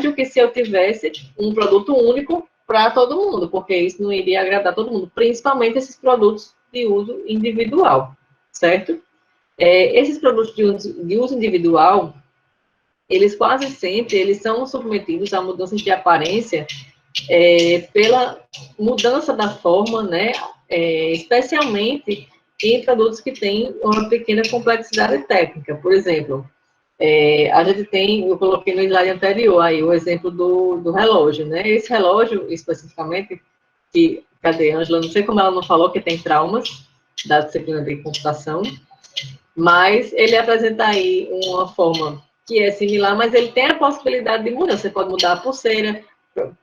do que se eu tivesse um produto único para todo mundo, porque isso não iria agradar todo mundo, principalmente esses produtos de uso individual, certo? Esses produtos de uso individual, eles quase sempre eles são submetidos a mudanças de aparência pela mudança da forma, né, especialmente em produtos que têm uma pequena complexidade técnica. Por exemplo, a gente tem, eu coloquei no slide anterior aí o exemplo do relógio, né? Esse relógio, especificamente, cadê, Ângela? Não sei como ela não falou que tem traumas da disciplina de computação, mas ele apresenta aí uma forma que é similar, mas ele tem a possibilidade de mudar. Você pode mudar a pulseira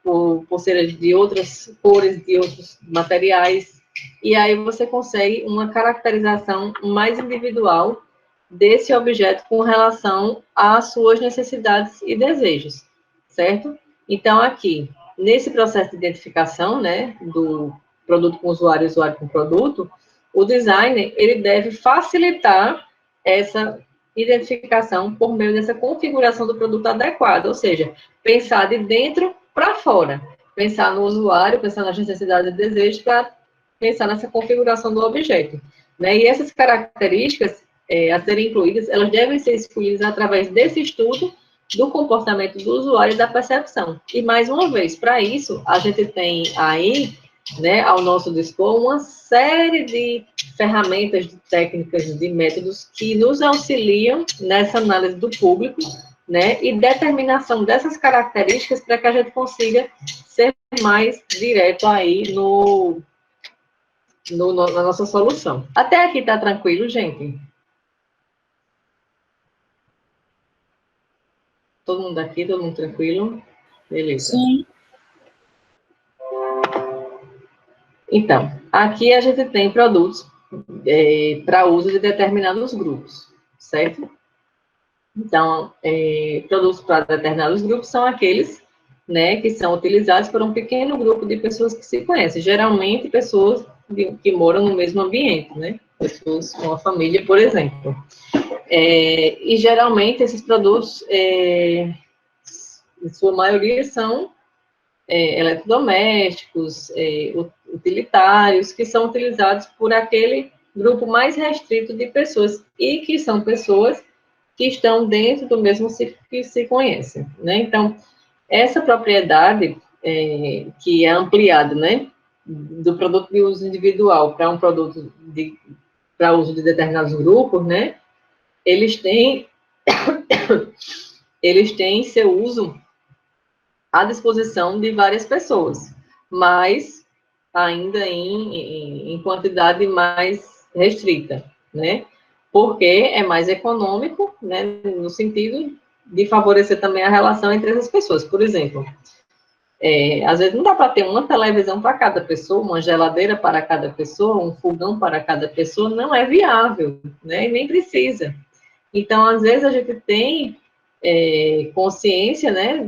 por pulseiras de outras cores, de outros materiais, e aí você consegue uma caracterização mais individual desse objeto com relação às suas necessidades e desejos, certo? Então, aqui, nesse processo de identificação, né, do produto com usuário, usuário com produto, o designer, ele deve facilitar essa identificação por meio dessa configuração do produto adequado, ou seja, pensar de dentro para fora, pensar no usuário, pensar nas necessidades e desejos para pensar nessa configuração do objeto, né? E essas características a serem incluídas, elas devem ser escolhidas através desse estudo do comportamento do usuário e da percepção. E, mais uma vez, para isso, a gente tem aí, né, ao nosso dispor, uma série de ferramentas, de técnicas, de métodos que nos auxiliam nessa análise do público, né, e determinação dessas características para que a gente consiga ser mais direto aí na nossa solução. Até aqui tá tranquilo, gente? Todo mundo aqui, todo mundo tranquilo? Beleza. Sim. Então, aqui a gente tem produtos para uso de determinados grupos, certo? Então, produtos para determinados grupos são aqueles, né, que são utilizados por um pequeno grupo de pessoas que se conhecem, geralmente pessoas que moram no mesmo ambiente, né? Pessoas com a família, por exemplo. E geralmente esses produtos, em sua maioria, são eletrodomésticos, utilitários, que são utilizados por aquele grupo mais restrito de pessoas, e que são pessoas que estão dentro do mesmo ciclo que se conhecem, né? Então, essa propriedade que é ampliada, né, do produto de uso individual para um produto para uso de determinados grupos, né, eles têm seu uso à disposição de várias pessoas, mas ainda em quantidade mais restrita, né? Porque é mais econômico, né, no sentido de favorecer também a relação entre essas pessoas. Por exemplo, às vezes não dá para ter uma televisão para cada pessoa, uma geladeira para cada pessoa, um fogão para cada pessoa, não é viável, né? E nem precisa. Então, às vezes a gente tem consciência, né,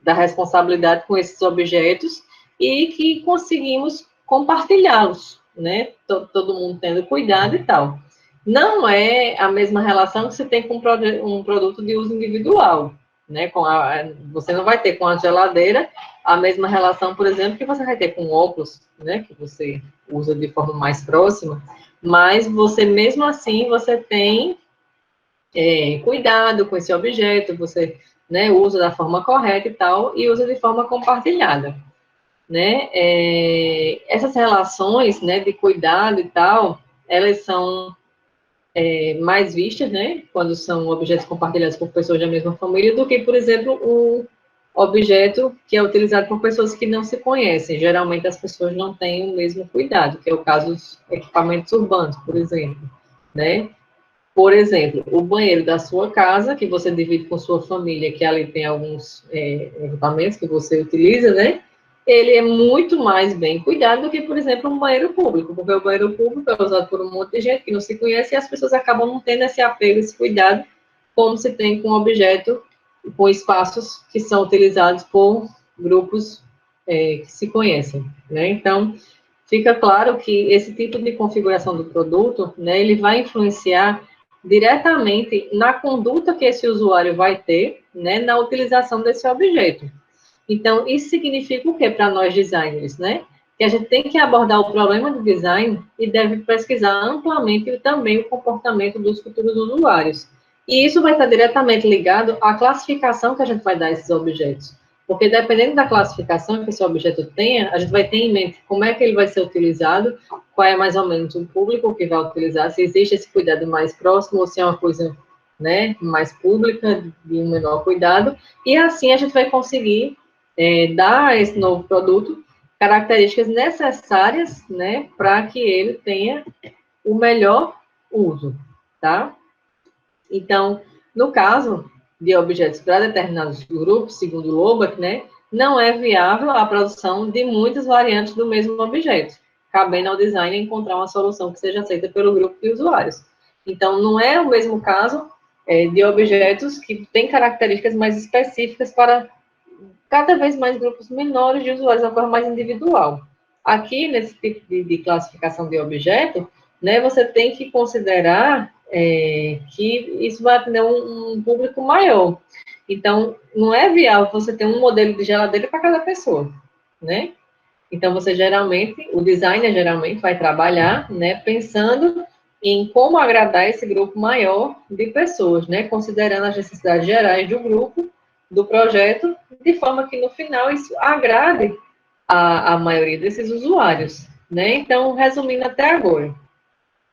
da responsabilidade com esses objetos e que conseguimos compartilhá-los, né? Todo mundo tendo cuidado e tal. Não é a mesma relação que você tem com um produto de uso individual, né? Você não vai ter com a geladeira a mesma relação, por exemplo, que você vai ter com óculos, né? Que você usa de forma mais próxima, mas você, mesmo assim, você tem cuidado com esse objeto, você, né, usa da forma correta e tal, e usa de forma compartilhada, né? Essas relações, né, de cuidado e tal, elas são mais vistas, né, quando são objetos compartilhados por pessoas da mesma família, do que, por exemplo, um objeto que é utilizado por pessoas que não se conhecem. Geralmente as pessoas não têm o mesmo cuidado, que é o caso dos equipamentos urbanos, por exemplo, né? Por exemplo, o banheiro da sua casa, que você divide com sua família, que ali tem alguns equipamentos que você utiliza, né? Ele é muito mais bem cuidado do que, por exemplo, um banheiro público, porque o banheiro público é usado por um monte de gente que não se conhece e as pessoas acabam não tendo esse apego, esse cuidado, como se tem com objeto, com espaços que são utilizados por grupos que se conhecem, né? Então, fica claro que esse tipo de configuração do produto, né, ele vai influenciar diretamente na conduta que esse usuário vai ter, né, na utilização desse objeto. Então, isso significa o quê para nós designers, né? Que a gente tem que abordar o problema do design e deve pesquisar amplamente também o comportamento dos futuros usuários. E isso vai estar diretamente ligado à classificação que a gente vai dar a esses objetos. Porque dependendo da classificação que esse objeto tenha, a gente vai ter em mente como é que ele vai ser utilizado, qual é mais ou menos o público que vai utilizar, se existe esse cuidado mais próximo ou se é uma coisa, né, mais pública, de um menor cuidado, e assim a gente vai conseguir dar a esse novo produto características necessárias, né, para que ele tenha o melhor uso, tá? Então, no caso de objetos para determinados grupos, segundo o Loback, né, não é viável a produção de muitas variantes do mesmo objeto, cabendo ao design encontrar uma solução que seja aceita pelo grupo de usuários. Então, não é o mesmo caso de objetos que têm características mais específicas para cada vez mais grupos menores de usuários, uma coisa mais individual. Aqui, nesse tipo de classificação de objeto, né, você tem que considerar que isso vai atender um público maior. Então, não é viável você ter um modelo de geladeira para cada pessoa, né? Então, o designer geralmente vai trabalhar, né, pensando em como agradar esse grupo maior de pessoas, né, considerando as necessidades gerais do grupo, do projeto, de forma que, no final, isso agrade a maioria desses usuários, né? Então, resumindo até agora,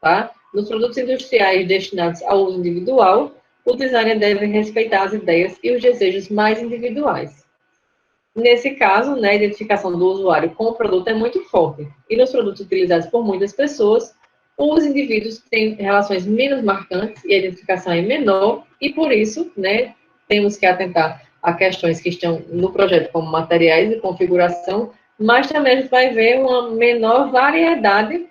tá? Nos produtos industriais destinados ao uso individual, o designer deve respeitar as ideias e os desejos mais individuais. Nesse caso, né, a identificação do usuário com o produto é muito forte. E nos produtos utilizados por muitas pessoas, os indivíduos têm relações menos marcantes e a identificação é menor, e por isso, né, temos que atentar a questões que estão no projeto, como materiais e configuração, mas também a gente vai ver uma menor variedade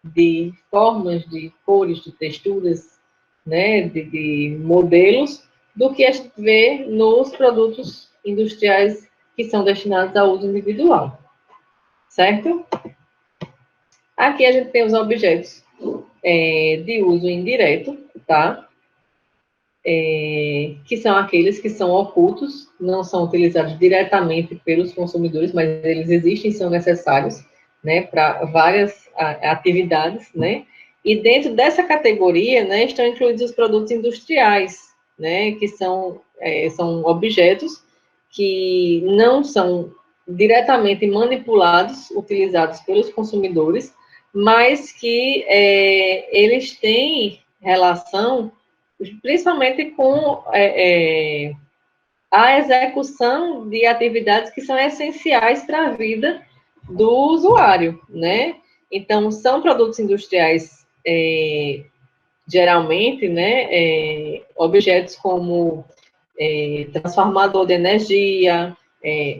de formas, de cores, de texturas, né, de modelos, do que a gente vê nos produtos industriais que são destinados ao uso individual, certo? Aqui a gente tem os objetos de uso indireto, tá? Que são aqueles que são ocultos, não são utilizados diretamente pelos consumidores, mas eles existem e são necessários, né, para várias atividades, né? E dentro dessa categoria, né, estão incluídos os produtos industriais, né, que são objetos que não são diretamente manipulados, utilizados pelos consumidores, mas que eles têm relação principalmente com a execução de atividades que são essenciais para a vida do usuário, né? Então, são produtos industriais, geralmente, né, objetos como transformador de energia,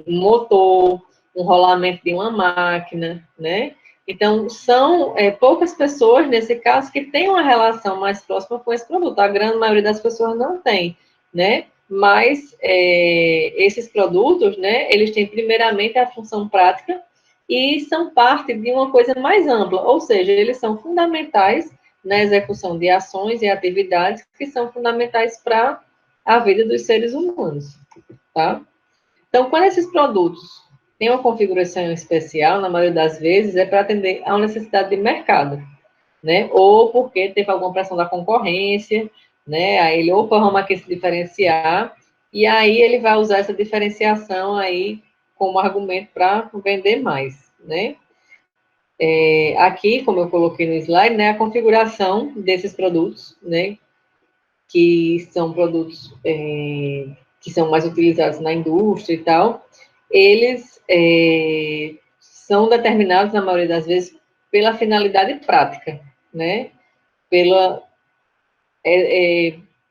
um motor, um rolamento de uma máquina, né? Então, são poucas pessoas, nesse caso, que têm uma relação mais próxima com esse produto. A grande maioria das pessoas não tem, né? Mas esses produtos, né, eles têm primeiramente a função prática e são parte de uma coisa mais ampla, ou seja, eles são fundamentais na execução de ações e atividades que são fundamentais para a vida dos seres humanos, tá? Então, quando esses produtos têm uma configuração especial, na maioria das vezes, é para atender a uma necessidade de mercado, né? Ou porque teve alguma pressão da concorrência, né? Aí ele, opa, vamos aqui se diferenciar, e aí ele vai usar essa diferenciação aí como argumento para vender mais, né? Aqui, como eu coloquei no slide, né, a configuração desses produtos, né, que são produtos que são mais utilizados na indústria e tal, eles são determinados, na maioria das vezes, pela finalidade prática, né?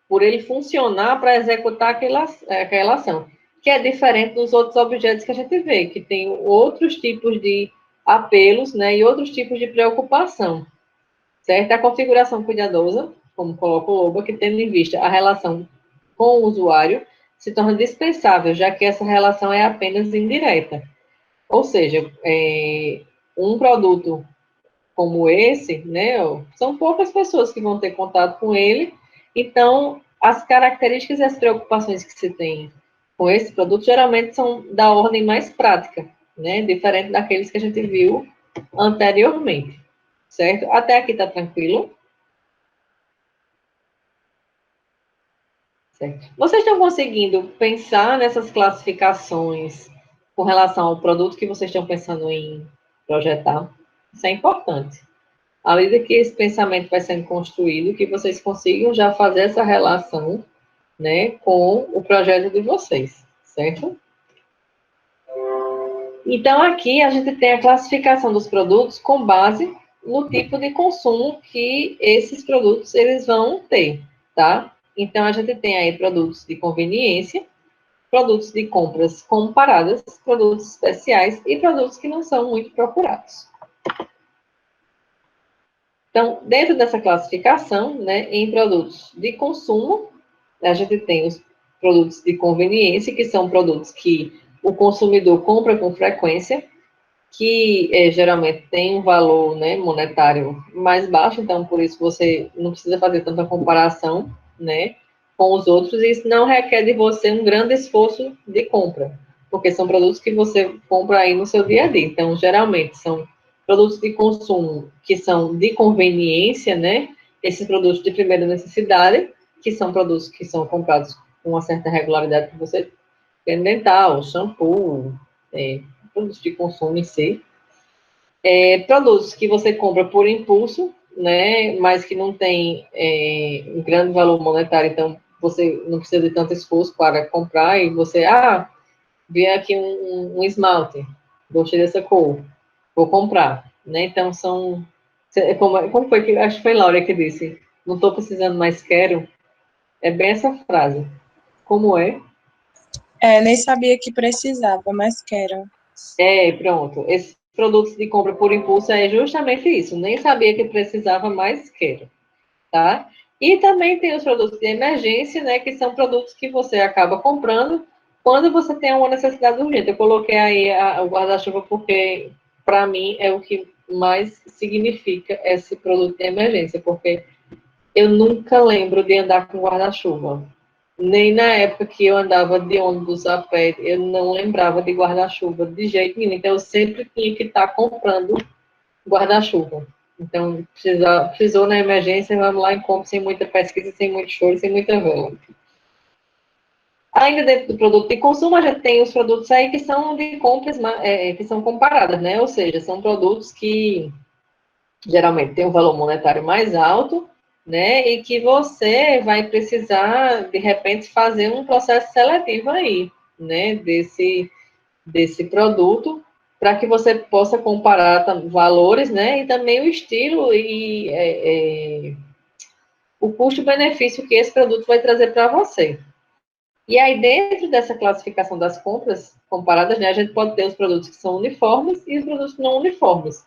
Por ele funcionar para executar aquela ação, que é diferente dos outros objetos que a gente vê, que tem outros tipos de apelos, né, e outros tipos de preocupação, certo? A configuração cuidadosa, como coloca o Loba, que tendo em vista a relação com o usuário, se torna dispensável, já que essa relação é apenas indireta. Ou seja, um produto como esse, né, são poucas pessoas que vão ter contato com ele, então as características e as preocupações que se tem com esse produto geralmente são da ordem mais prática, né, diferente daqueles que a gente viu anteriormente, certo? Até aqui tá tranquilo? Certo. Vocês estão conseguindo pensar nessas classificações com relação ao produto que vocês estão pensando em projetar? Isso é importante. À medida que esse pensamento vai sendo construído, que vocês consigam já fazer essa relação, né, com o projeto de vocês, certo? Então, aqui a gente tem a classificação dos produtos com base no tipo de consumo que esses produtos eles vão ter, tá? Então, a gente tem aí produtos de conveniência, produtos de compras comparadas, produtos especiais e produtos que não são muito procurados. Então, dentro dessa classificação, né, em produtos de consumo, a gente tem os produtos de conveniência, que são produtos que o consumidor compra com frequência, que geralmente tem um valor, né, monetário mais baixo, então por isso você não precisa fazer tanta comparação, né, com os outros, e isso não requer de você um grande esforço de compra, porque são produtos que você compra aí no seu dia a dia. Então, geralmente são produtos de consumo que são de conveniência, né, esses produtos de primeira necessidade, que são produtos que são comprados com uma certa regularidade que você tem dental, shampoo, produtos de consumo em si. Produtos que você compra por impulso, né, mas que não tem um grande valor monetário, então você não precisa de tanto esforço para comprar, e você, vi aqui um esmalte, gostei dessa cor, vou comprar, né, então são, como foi que, acho que foi Laura que disse, não estou precisando, mas quero, é bem essa frase, como é? Nem sabia que precisava, mas quero. Pronto. Esses produtos de compra por impulso é justamente isso. Nem sabia que precisava, mas quero, tá? E também tem os produtos de emergência, né? Que são produtos que você acaba comprando quando você tem uma necessidade urgente. Eu coloquei aí o guarda-chuva porque, para mim, é o que mais significa esse produto de emergência, porque eu nunca lembro de andar com guarda-chuva. Nem na época que eu andava de ônibus a pé, eu não lembrava de guarda-chuva de jeito nenhum. Então, eu sempre tinha que estar comprando guarda-chuva. Então, precisou na emergência, vamos lá e compra sem muita pesquisa, sem muito choro, sem muita vela. Ainda dentro do produto de consumo, a gente tem os produtos aí que são de compras, que são comparadas, né? Ou seja, são produtos que geralmente têm um valor monetário mais alto, né? E que você vai precisar, de repente, fazer um processo seletivo aí, né? Desse produto, para que você possa comparar valores, né? E também o estilo e o custo-benefício que esse produto vai trazer para você. E aí, dentro dessa classificação das compras comparadas, né? A gente pode ter os produtos que são uniformes e os produtos não uniformes,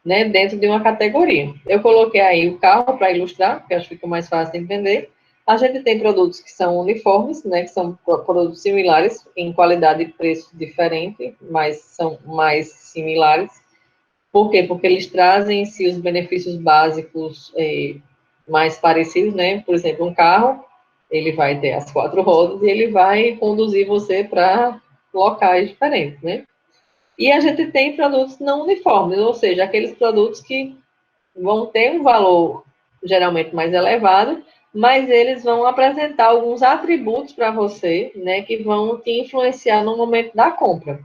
né, dentro de uma categoria. Eu coloquei aí o carro para ilustrar, porque acho que fica mais fácil de entender. A gente tem produtos que são uniformes, né, que são produtos similares, em qualidade e preço diferente, mas são mais similares. Por quê? Porque eles trazem em si os benefícios básicos mais parecidos, né? Por exemplo, um carro, ele vai ter as 4 rodas e ele vai conduzir você para locais diferentes, né? E a gente tem produtos não uniformes, ou seja, aqueles produtos que vão ter um valor geralmente mais elevado, mas eles vão apresentar alguns atributos para você, né, que vão te influenciar no momento da compra.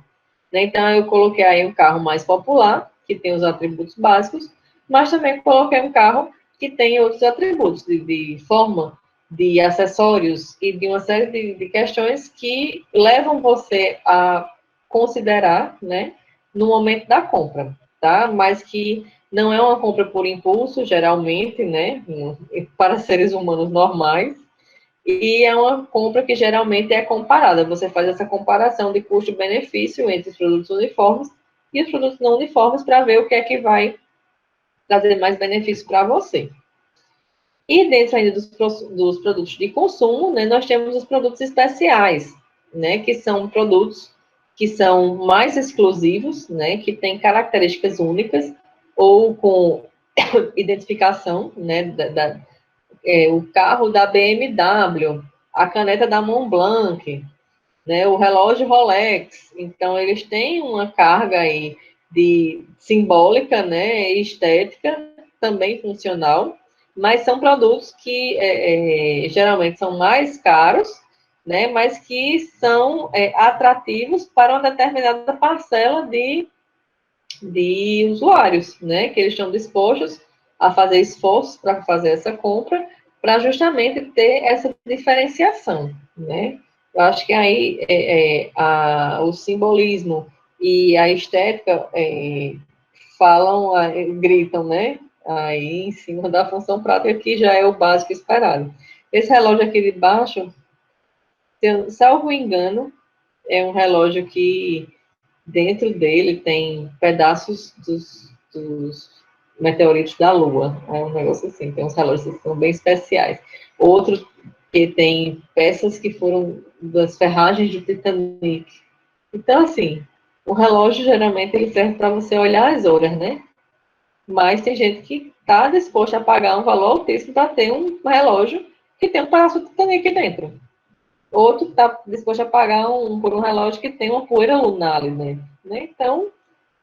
Então, eu coloquei aí um carro mais popular, que tem os atributos básicos, mas também coloquei um carro que tem outros atributos de forma, de acessórios e de uma série de questões que levam você a considerar, né, no momento da compra, tá? Mas que não é uma compra por impulso, geralmente, né, para seres humanos normais, e é uma compra que geralmente é comparada. Você faz essa comparação de custo-benefício entre os produtos uniformes e os produtos não uniformes para ver o que é que vai trazer mais benefício para você. E dentro ainda dos produtos de consumo, né, nós temos os produtos especiais, né, que são produtos que são mais exclusivos, né, que têm características únicas ou com identificação, né, o carro da BMW, a caneta da Montblanc, né, o relógio Rolex. Então, eles têm uma carga aí de simbólica, né, e estética, também funcional, mas são produtos que geralmente são mais caros, né, mas que são atrativos para uma determinada parcela de usuários, né, que eles estão dispostos a fazer esforços para fazer essa compra, para justamente ter essa diferenciação, né. Eu acho que aí o simbolismo e a estética falam, gritam, né, aí em cima da função prática, que já é o básico esperado. Esse relógio aqui de baixo, salvo engano, é um relógio que dentro dele tem pedaços dos meteoritos da Lua. É um negócio assim, tem uns relógios que são bem especiais. Outro que tem peças que foram das ferragens de Titanic. Então, assim, o relógio, geralmente, ele serve para você olhar as horas, né? Mas tem gente que está disposta a pagar um valor altíssimo para ter um relógio que tem um pedaço de Titanic dentro. Outro está disposto a pagar por um relógio que tem uma poeira lunar ali dentro, né? Então,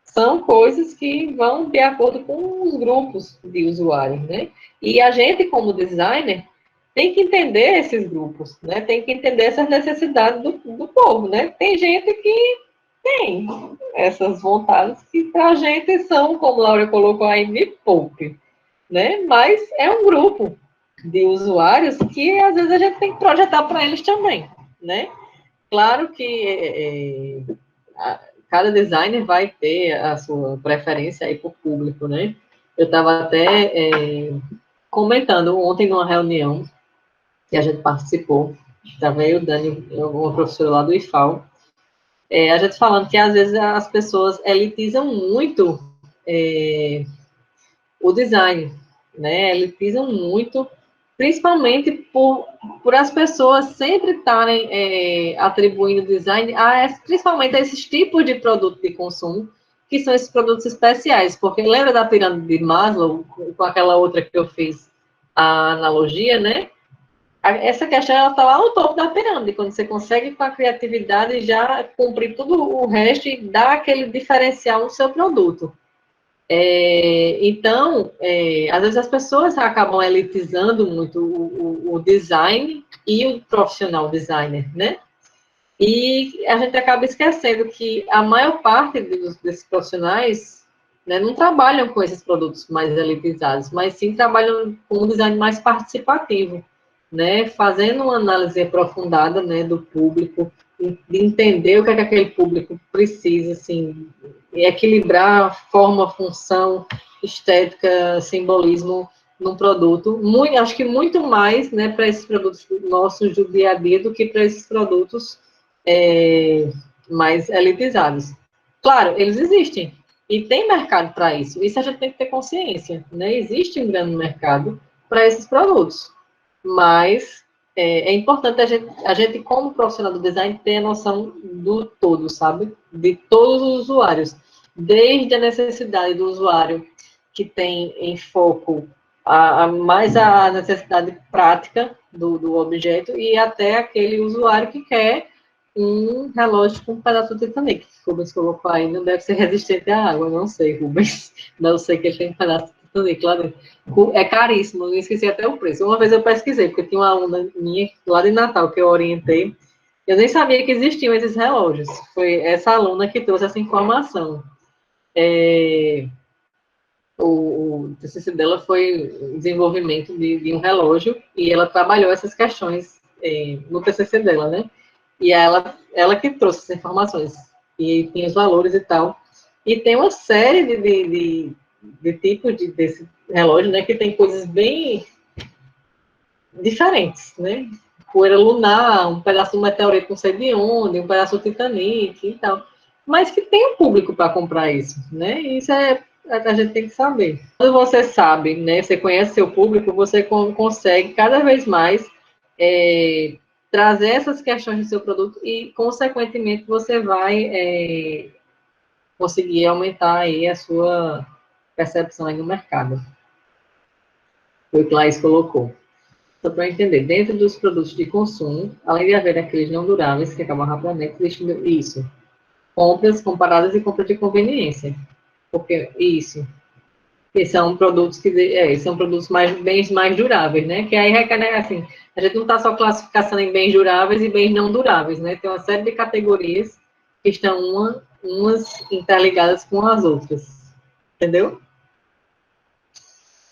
são coisas que vão de acordo com os grupos de usuários, né? E a gente, como designer, tem que entender esses grupos, né? Tem que entender essas necessidades do povo, né? Tem gente que tem essas vontades que para a gente são, como a Laura colocou aí, me poupe, né? Mas é um grupo de usuários que às vezes a gente tem que projetar para eles também, né? Claro que cada designer vai ter a sua preferência aí por público, né? Eu estava até comentando ontem numa reunião que a gente participou, estava eu, Dani, uma professora lá do IFAL, a gente falando que às vezes as pessoas elitizam muito o design, né? Elitizam muito, principalmente por as pessoas sempre estarem atribuindo design principalmente a esses tipos de produto de consumo, que são esses produtos especiais, porque lembra da pirâmide de Maslow, com aquela outra que eu fiz a analogia, né? Essa questão, ela está lá no topo da pirâmide, quando você consegue, com a criatividade, já cumprir tudo o resto e dar aquele diferencial no seu produto. Então, às vezes as pessoas acabam elitizando muito o design e o profissional designer, né? E a gente acaba esquecendo que a maior parte desses profissionais, né, não trabalham com esses produtos mais elitizados, mas sim trabalham com um design mais participativo, né, fazendo uma análise aprofundada, né, do público, de entender o que é que aquele público precisa, assim, e equilibrar forma, função, estética, simbolismo num produto, acho que muito mais, né, para esses produtos nossos do dia a dia do que para esses produtos mais elitizados. Claro, eles existem, e tem mercado para isso. Isso a gente tem que ter consciência, né? Existe um grande mercado para esses produtos. Mas é importante a gente, como profissional do design, ter a noção do todo, sabe? De todos os usuários. Desde a necessidade do usuário que tem em foco mais a necessidade prática do objeto e até aquele usuário que quer um relógio com um pedaço de Titanic. Rubens colocou aí, não deve ser resistente à água, não sei, Rubens. Não sei que ele tem um pedaço de Titanic lá dentro. É caríssimo, eu esqueci até o preço. Uma vez eu pesquisei, porque tinha uma aluna minha lá de Natal que eu orientei, eu nem sabia que existiam esses relógios. Foi essa aluna que trouxe essa informação. O TCC dela foi o desenvolvimento de um relógio e ela trabalhou essas questões no TCC dela, né? E ela que trouxe essas informações, e tem os valores e tal. E tem uma série de tipos desse relógio, né, que tem coisas bem diferentes, né? Poeira lunar, um pedaço do meteorito não sei de onde, um pedaço do Titanic e tal. Mas que tem um público para comprar isso, né? Isso a gente tem que saber. Quando você sabe, né, você conhece seu público, você consegue cada vez mais trazer essas questões do seu produto e, consequentemente, você vai conseguir aumentar aí a sua percepção aí no mercado. Foi o que Laís colocou. Só para entender, dentro dos produtos de consumo, além de haver aqueles não duráveis que acabam rapidamente, existe isso. Compras comparadas e compras de conveniência. Porque isso. Que são produtos são produtos bens mais duráveis, né? Que aí requer, né, assim, a gente não está só classificação em bens duráveis e bens não duráveis, né? Tem uma série de categorias que estão umas interligadas com as outras. Entendeu?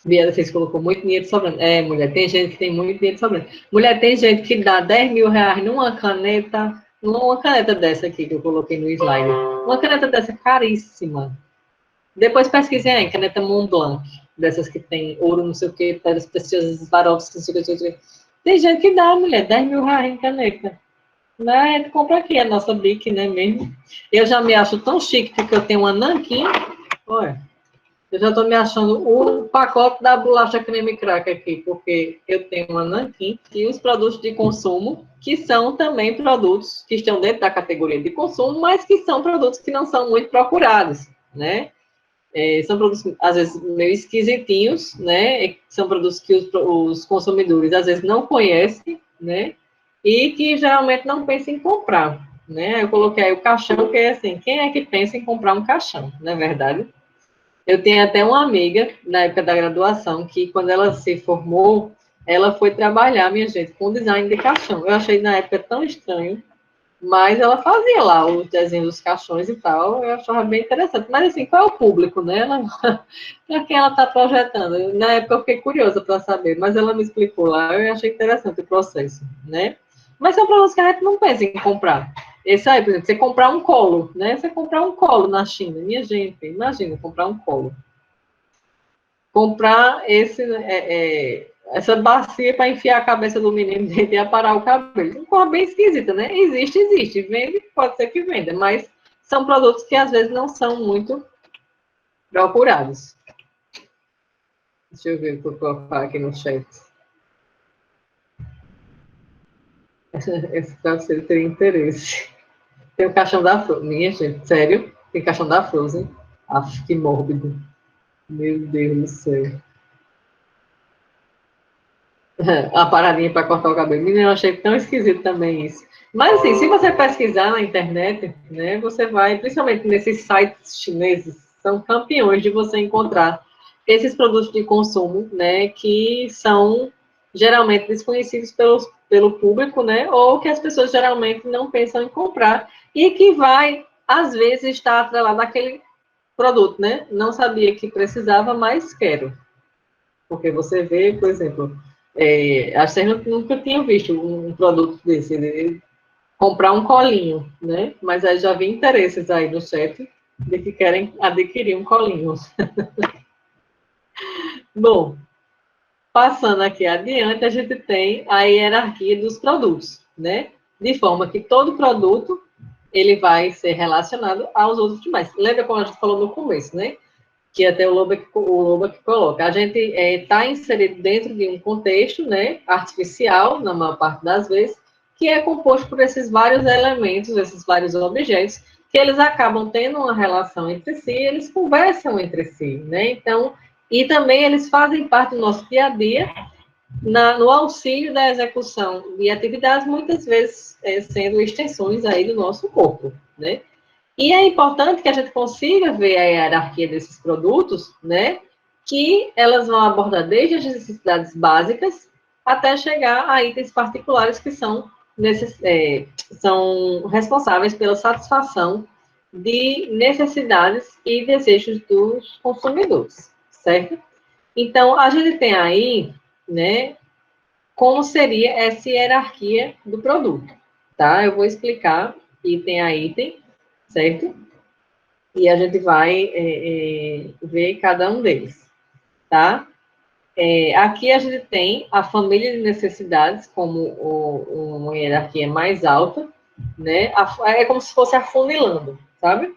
Biela, vocês colocou muito dinheiro sobrando. Mulher, tem gente que tem muito dinheiro sobrando. Mulher, tem gente que dá 10 mil reais numa caneta dessa aqui que eu coloquei no slide. Uma caneta dessa caríssima. Depois pesquisem aí, caneta Montblanc, dessas que tem ouro, não sei o que, pedras preciosas, Swarovski, não sei o que. Tem gente que dá, mulher, 10 mil reais em caneta. Né? A gente compra aqui a nossa Bic, né, mesmo. Eu já me acho tão chique porque eu tenho uma nanquim. Olha. Eu já estou me achando o pacote da bolacha creme crack aqui, porque eu tenho uma nanquim e os produtos de consumo, que são também produtos que estão dentro da categoria de consumo, mas que são produtos que não são muito procurados, né? São produtos, às vezes, meio esquisitinhos, né? São produtos que os consumidores, às vezes, não conhecem, né? E que, geralmente, não pensam em comprar, né? Eu coloquei aí o caixão, que é assim, quem é que pensa em comprar um caixão, não é verdade? Eu tenho até uma amiga, na época da graduação, que quando ela se formou, ela foi trabalhar, minha gente, com design de caixão. Eu achei na época tão estranho, mas ela fazia lá o desenho dos caixões e tal, eu achava bem interessante. Mas assim, qual é o público, né? Para quem ela está projetando? Na época eu fiquei curiosa para saber, mas ela me explicou lá, eu achei interessante o processo, né? Mas são produtos que a gente não pensa em comprar. Esse aí, por exemplo, você comprar um colo, né? Você comprar um colo na China, minha gente, imagina comprar um colo. Comprar essa bacia para enfiar a cabeça do menino dentro e aparar o cabelo. Uma coisa bem esquisita, né? Existe. Vende, pode ser que venda, mas são produtos que às vezes não são muito procurados. Deixa eu ver o que eu vou colocar aqui no chat. Esse parceiro teria interesse. Tem o caixão da Frozen. Minha gente, sério? Tem caixão da Frozen? Aff, que mórbido. Meu Deus do céu. A paradinha para cortar o cabelo. Menina, eu achei tão esquisito também isso. Mas, assim, se você pesquisar na internet, né, você vai, principalmente nesses sites chineses, são campeões de você encontrar esses produtos de consumo, né, que são geralmente desconhecidos pelo público, né, ou que as pessoas geralmente não pensam em comprar, e que vai, às vezes, estar atrelado àquele produto, né? Não sabia que precisava, mas quero. Porque você vê, por exemplo, acho que vocês nunca tinham visto um produto desse, né? Comprar um colinho, né? Mas aí já vi interesses aí no chat de que querem adquirir um colinho. Bom, passando aqui adiante, a gente tem a hierarquia dos produtos, né? De forma que todo produto ele vai ser relacionado aos outros demais. Lembra como a gente falou no começo, né? Que até o Lobac coloca. A gente está inserido dentro de um contexto, né, artificial, na maior parte das vezes, que é composto por esses vários elementos, esses vários objetos, que eles acabam tendo uma relação entre si, eles conversam entre si, né? Então, e também eles fazem parte do nosso dia a dia, no auxílio da execução de atividades, muitas vezes sendo extensões aí do nosso corpo, né? E é importante que a gente consiga ver a hierarquia desses produtos, né? Que elas vão abordar desde as necessidades básicas até chegar a itens particulares que são responsáveis pela satisfação de necessidades e desejos dos consumidores, certo? Então, a gente tem aí, né, como seria essa hierarquia do produto, tá? Eu vou explicar item a item, certo? E a gente vai ver cada um deles, tá? Aqui a gente tem a família de necessidades como uma hierarquia mais alta, né? É como se fosse afunilando, sabe?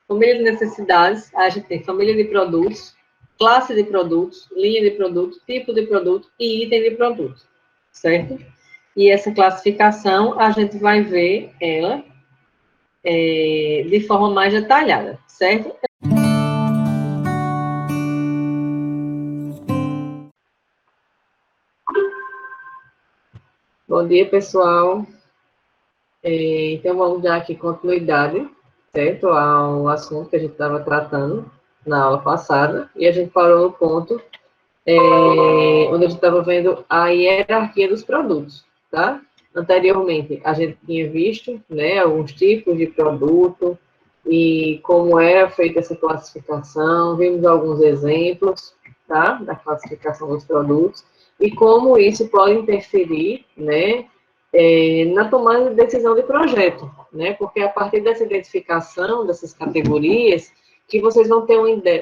Família de necessidades, a gente tem família de produtos, classe de produtos, linha de produto, tipo de produto e item de produto, certo? E essa classificação a gente vai ver ela de forma mais detalhada, certo? Bom dia, pessoal. Então, vamos dar aqui continuidade, certo, ao assunto que a gente estava tratando na aula passada, e a gente parou no ponto onde a gente estava vendo a hierarquia dos produtos, tá? Anteriormente, a gente tinha visto, né, alguns tipos de produto e como era feita essa classificação, vimos alguns exemplos, tá, da classificação dos produtos e como isso pode interferir, né, na tomada de decisão de projeto, né, porque a partir dessa identificação dessas categorias, que vocês vão ter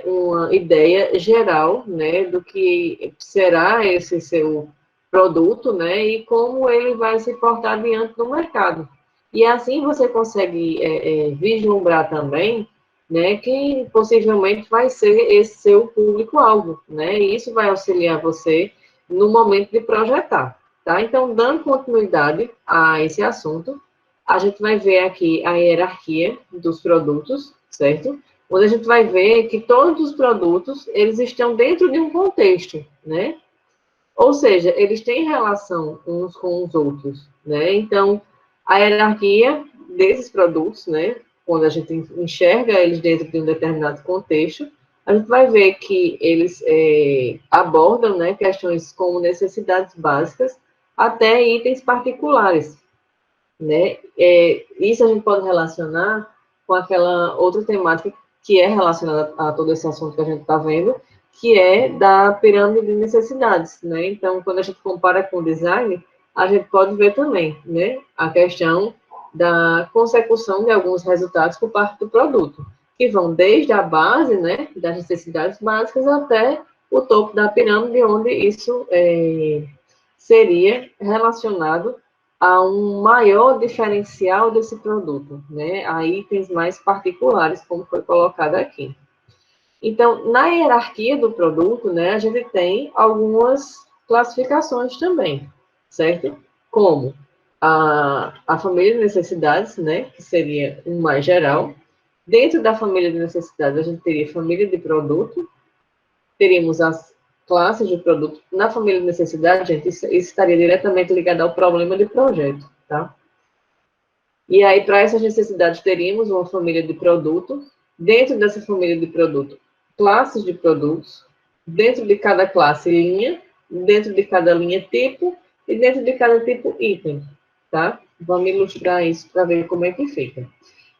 uma ideia geral, né, do que será esse seu produto, né, e como ele vai se portar diante do mercado. E assim você consegue vislumbrar também né, que possivelmente vai ser esse seu público-alvo, né, e isso vai auxiliar você no momento de projetar, tá? Então, dando continuidade a esse assunto, a gente vai ver aqui a hierarquia dos produtos, certo? Onde a gente vai ver que todos os produtos, eles estão dentro de um contexto, né? Ou seja, eles têm relação uns com os outros, né? Então, a hierarquia desses produtos, né? Quando a gente enxerga eles dentro de um determinado contexto, a gente vai ver que eles abordam, né, questões como necessidades básicas até itens particulares, né? Isso a gente pode relacionar com aquela outra temática que é relacionada a todo esse assunto que a gente está vendo, que é da pirâmide de necessidades, né? Então, quando a gente compara com o design, a gente pode ver também, né, a questão da consecução de alguns resultados por parte do produto, que vão desde a base, né, das necessidades básicas até o topo da pirâmide, onde isso seria relacionado a um maior diferencial desse produto, né, a itens mais particulares, como foi colocado aqui. Então, na hierarquia do produto, né, a gente tem algumas classificações também, certo? Como a família de necessidades, né, que seria o mais geral. Dentro da família de necessidades, a gente teria família de produto, teríamos as classes de produto. Na família de necessidade, gente, isso estaria diretamente ligado ao problema de projeto, tá? E aí, para essas necessidades, teríamos uma família de produto. Dentro dessa família de produto, classes de produtos. Dentro de cada classe, linha. Dentro de cada linha, tipo. E dentro de cada tipo, item, tá? Vamos ilustrar isso para ver como é que fica.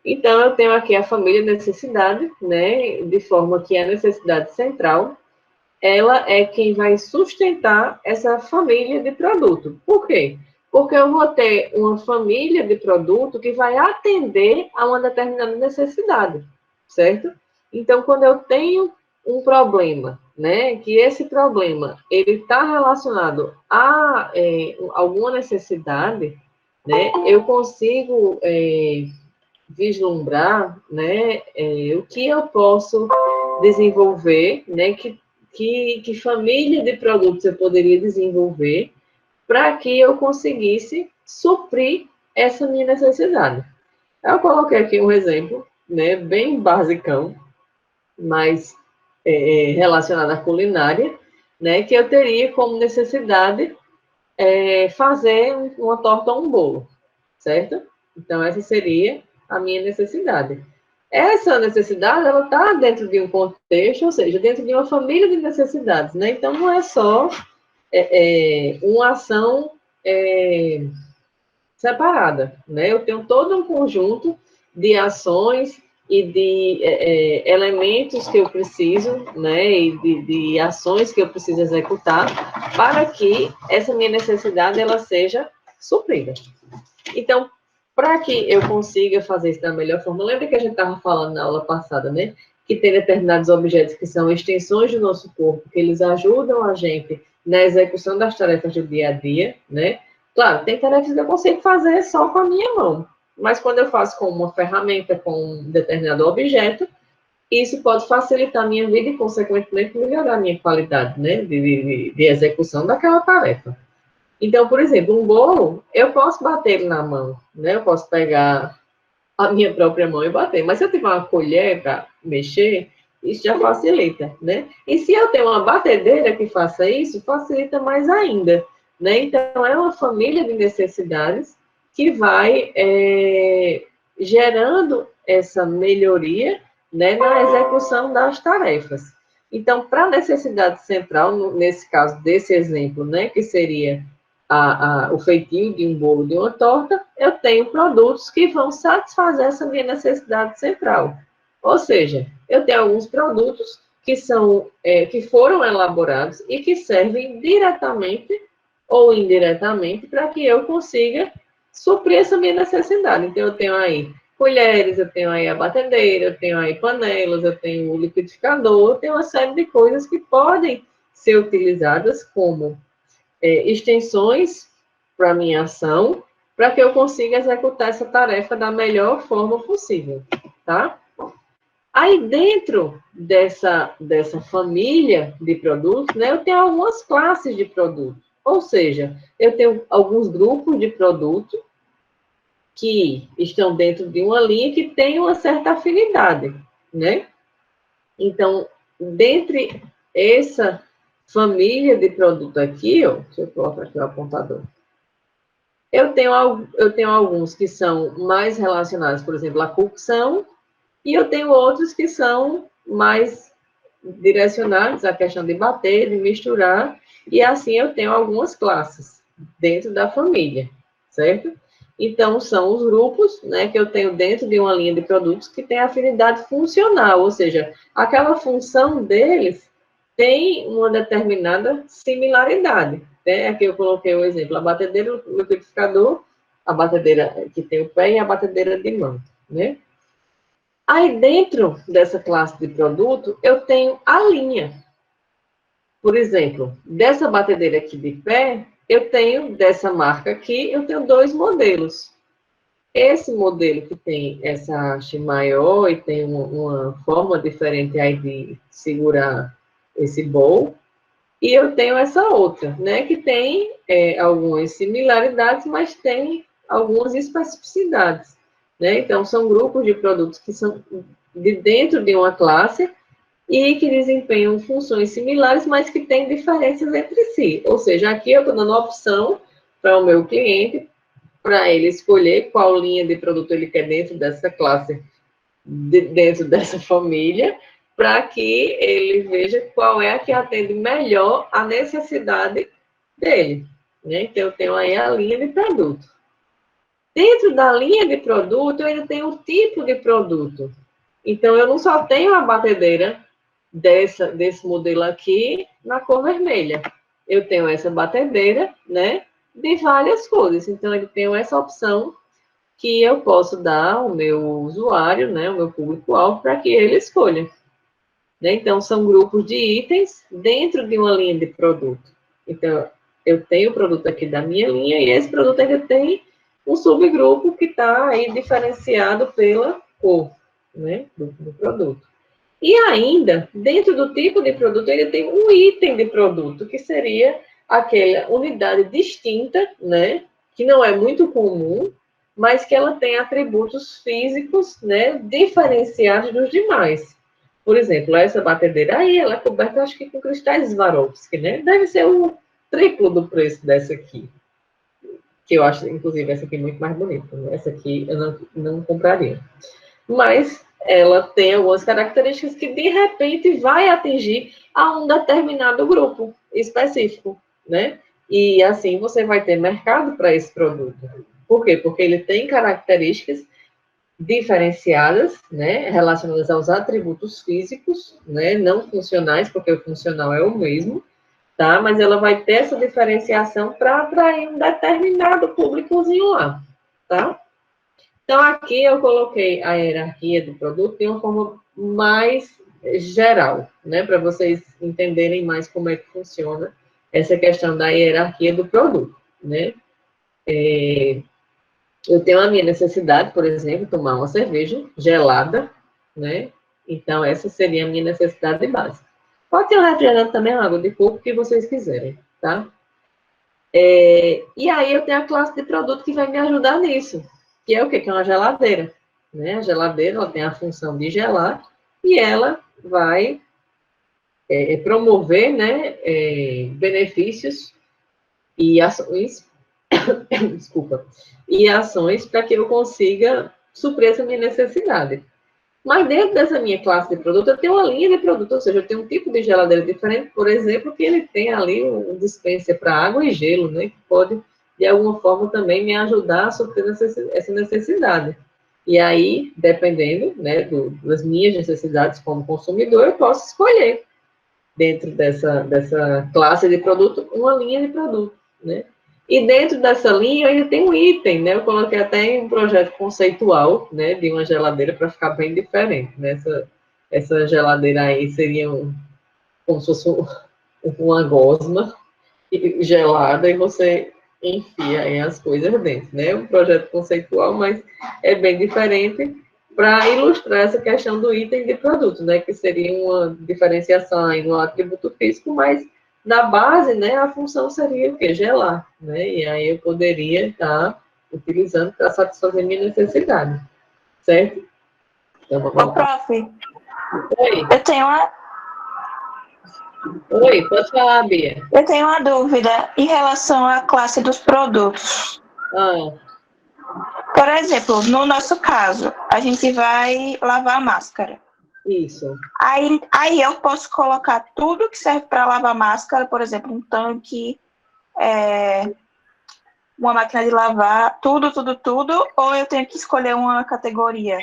Então, eu tenho aqui a família de necessidade, né? De forma que a necessidade central, ela é quem vai sustentar essa família de produto. Por quê? Porque eu vou ter uma família de produto que vai atender a uma determinada necessidade, certo? Então, quando eu tenho um problema, né, que esse problema ele está relacionado a alguma necessidade, né, eu consigo vislumbrar, né, o que eu posso desenvolver, né, que família de produtos eu poderia desenvolver para que eu conseguisse suprir essa minha necessidade. Eu coloquei aqui um exemplo, né, bem basicão, mas relacionado à culinária, né, que eu teria como necessidade fazer uma torta ou um bolo, certo? Então, essa seria a minha necessidade. Essa necessidade, ela está dentro de um contexto, ou seja, dentro de uma família de necessidades, né? Então, não é só uma ação separada, né? Eu tenho todo um conjunto de ações e de elementos que eu preciso, né? E de ações que eu preciso executar para que essa minha necessidade, ela seja suprida. Então, para que eu consiga fazer isso da melhor forma, lembra que a gente estava falando na aula passada, né? Que tem determinados objetos que são extensões do nosso corpo, que eles ajudam a gente na execução das tarefas do dia a dia, né? Claro, tem tarefas que eu consigo fazer só com a minha mão, mas quando eu faço com uma ferramenta, com um determinado objeto, isso pode facilitar a minha vida e, consequentemente, melhorar a minha qualidade, né? De execução daquela tarefa. Então, por exemplo, um bolo, eu posso bater ele na mão, né? Eu posso pegar a minha própria mão e bater. Mas se eu tiver uma colher para mexer, isso já facilita, né? E se eu tenho uma batedeira que faça isso, facilita mais ainda, né? Então, é uma família de necessidades que vai gerando essa melhoria, né, na execução das tarefas. Então, para a necessidade central, nesse caso desse exemplo, né, que seria o feitio de um bolo, de uma torta, eu tenho produtos que vão satisfazer essa minha necessidade central. Ou seja, eu tenho alguns produtos que que foram elaborados e que servem diretamente ou indiretamente para que eu consiga suprir essa minha necessidade. Então, eu tenho aí colheres, eu tenho aí a batedeira, eu tenho aí panelas, eu tenho o liquidificador, eu tenho uma série de coisas que podem ser utilizadas como extensões para a minha ação, para que eu consiga executar essa tarefa da melhor forma possível, tá? Aí, dentro dessa família de produtos, né, eu tenho algumas classes de produtos. Ou seja, eu tenho alguns grupos de produtos que estão dentro de uma linha que tem uma certa afinidade, né? Então, dentre essa família de produto aqui, ó, deixa eu colocar aqui o apontador. Eu tenho alguns que são mais relacionados, por exemplo, à cocção, e eu tenho outros que são mais direcionados à questão de bater, de misturar, e assim eu tenho algumas classes dentro da família, certo? Então, são os grupos, né, que eu tenho dentro de uma linha de produtos que tem afinidade funcional, ou seja, aquela função deles tem uma determinada similaridade, né? Aqui eu coloquei o exemplo, a batedeira, o liquidificador, a batedeira que tem o pé e a batedeira de mão, né? Aí, dentro dessa classe de produto, eu tenho a linha. Por exemplo, dessa batedeira aqui de pé, eu tenho, dessa marca aqui, eu tenho 2 modelos. Esse modelo que tem essa haste maior e tem uma forma diferente aí de segurar esse bowl, e eu tenho essa outra, né, que tem algumas similaridades, mas tem algumas especificidades, né? Então, são grupos de produtos que são de dentro de uma classe e que desempenham funções similares, mas que têm diferenças entre si. Ou seja, aqui eu estou dando a opção para o meu cliente, para ele escolher qual linha de produto ele quer dentro dessa classe, dentro dessa família, para que ele veja qual é a que atende melhor a necessidade dele, né? Então, eu tenho aí a linha de produto. Dentro da linha de produto, eu ainda tenho o tipo de produto. Então, eu não só tenho a batedeira desse modelo aqui na cor vermelha. Eu tenho essa batedeira, né, de várias cores. Então, eu tenho essa opção que eu posso dar ao meu usuário, né, ao meu público-alvo, para que ele escolha. Né? Então, são grupos de itens dentro de uma linha de produto. Então, eu tenho o produto aqui da minha linha e esse produto ainda tem um subgrupo que está aí diferenciado pela cor, né, do produto. E ainda, dentro do tipo de produto, ainda tem um item de produto, que seria aquela unidade distinta, né, que não é muito comum, mas que ela tem atributos físicos, né, diferenciados dos demais. Por exemplo, essa batedeira aí, ela é coberta, acho que com cristais Swarovski, né? Deve ser o triplo do preço dessa aqui. Que eu acho, inclusive, essa aqui muito mais bonita. Né? Essa aqui eu não compraria. Mas ela tem algumas características que, de repente, vai atingir a um determinado grupo específico, né? E, assim, você vai ter mercado para esse produto. Por quê? Porque ele tem características diferenciadas, né, relacionadas aos atributos físicos, né, não funcionais, porque o funcional é o mesmo, tá? Mas ela vai ter essa diferenciação para atrair um determinado públicozinho lá, tá? Então, aqui eu coloquei a hierarquia do produto de uma forma mais geral, né, para vocês entenderem mais como é que funciona essa questão da hierarquia do produto, né? Eu tenho a minha necessidade, por exemplo, tomar uma cerveja gelada, né? Então, essa seria a minha necessidade de base. Pode ter um refrigerante também, uma água de coco, o que vocês quiserem, tá? E aí, eu tenho a classe de produto que vai me ajudar nisso, que é o quê? Que é uma geladeira, né? A geladeira, ela tem a função de gelar e ela vai promover, né, benefícios e ações desculpa, e ações para que eu consiga suprir essa minha necessidade. Mas dentro dessa minha classe de produto, eu tenho uma linha de produto, ou seja, eu tenho um tipo de geladeira diferente, por exemplo, que ele tem ali um dispenser para água e gelo, né, que pode, de alguma forma, também me ajudar a suprir essa necessidade. E aí, dependendo, né, das minhas necessidades como consumidor, eu posso escolher, dentro dessa classe de produto, uma linha de produto, né? E dentro dessa linha ainda tem um item, né? Eu coloquei até em um projeto conceitual, né? De uma geladeira para ficar bem diferente, né? Essa geladeira aí seria como se fosse uma gosma gelada e você enfia aí as coisas dentro, né? Um projeto conceitual, mas é bem diferente para ilustrar essa questão do item de produto, né, que seria uma diferenciação aí no atributo físico, mas na base, né, a função seria o quê? Gelar, né, e aí eu poderia estar utilizando para satisfazer minha necessidade, certo? Então, vamos Ô, lá. prof, Oi, pode falar, Bia. eu tenho uma dúvida em relação à classe dos produtos. Ah, Por exemplo, no nosso caso, a gente vai lavar a máscara. isso. Aí eu posso colocar tudo que serve para lavar máscara, por exemplo, um tanque, uma máquina de lavar, tudo, ou eu tenho que escolher uma categoria?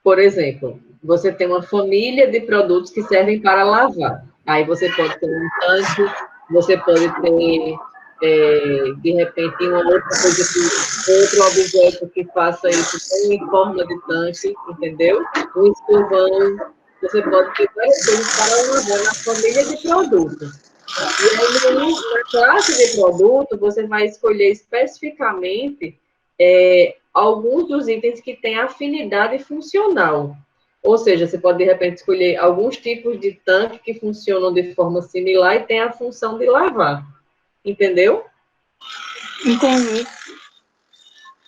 Por exemplo, você tem uma família de produtos que servem para lavar. Aí você pode ter um tanque, você pode ter, de repente, uma outra coisa outro objeto que faça isso em forma de tanque, entendeu? Um escovão. Você pode ter várias coisas para lavar na família de produtos. E aí, na classe de produto, você vai escolher especificamente alguns dos itens que têm afinidade funcional. Ou seja, você pode, de repente, escolher alguns tipos de tanque que funcionam de forma similar e têm a função de lavar. Entendeu? Entendi.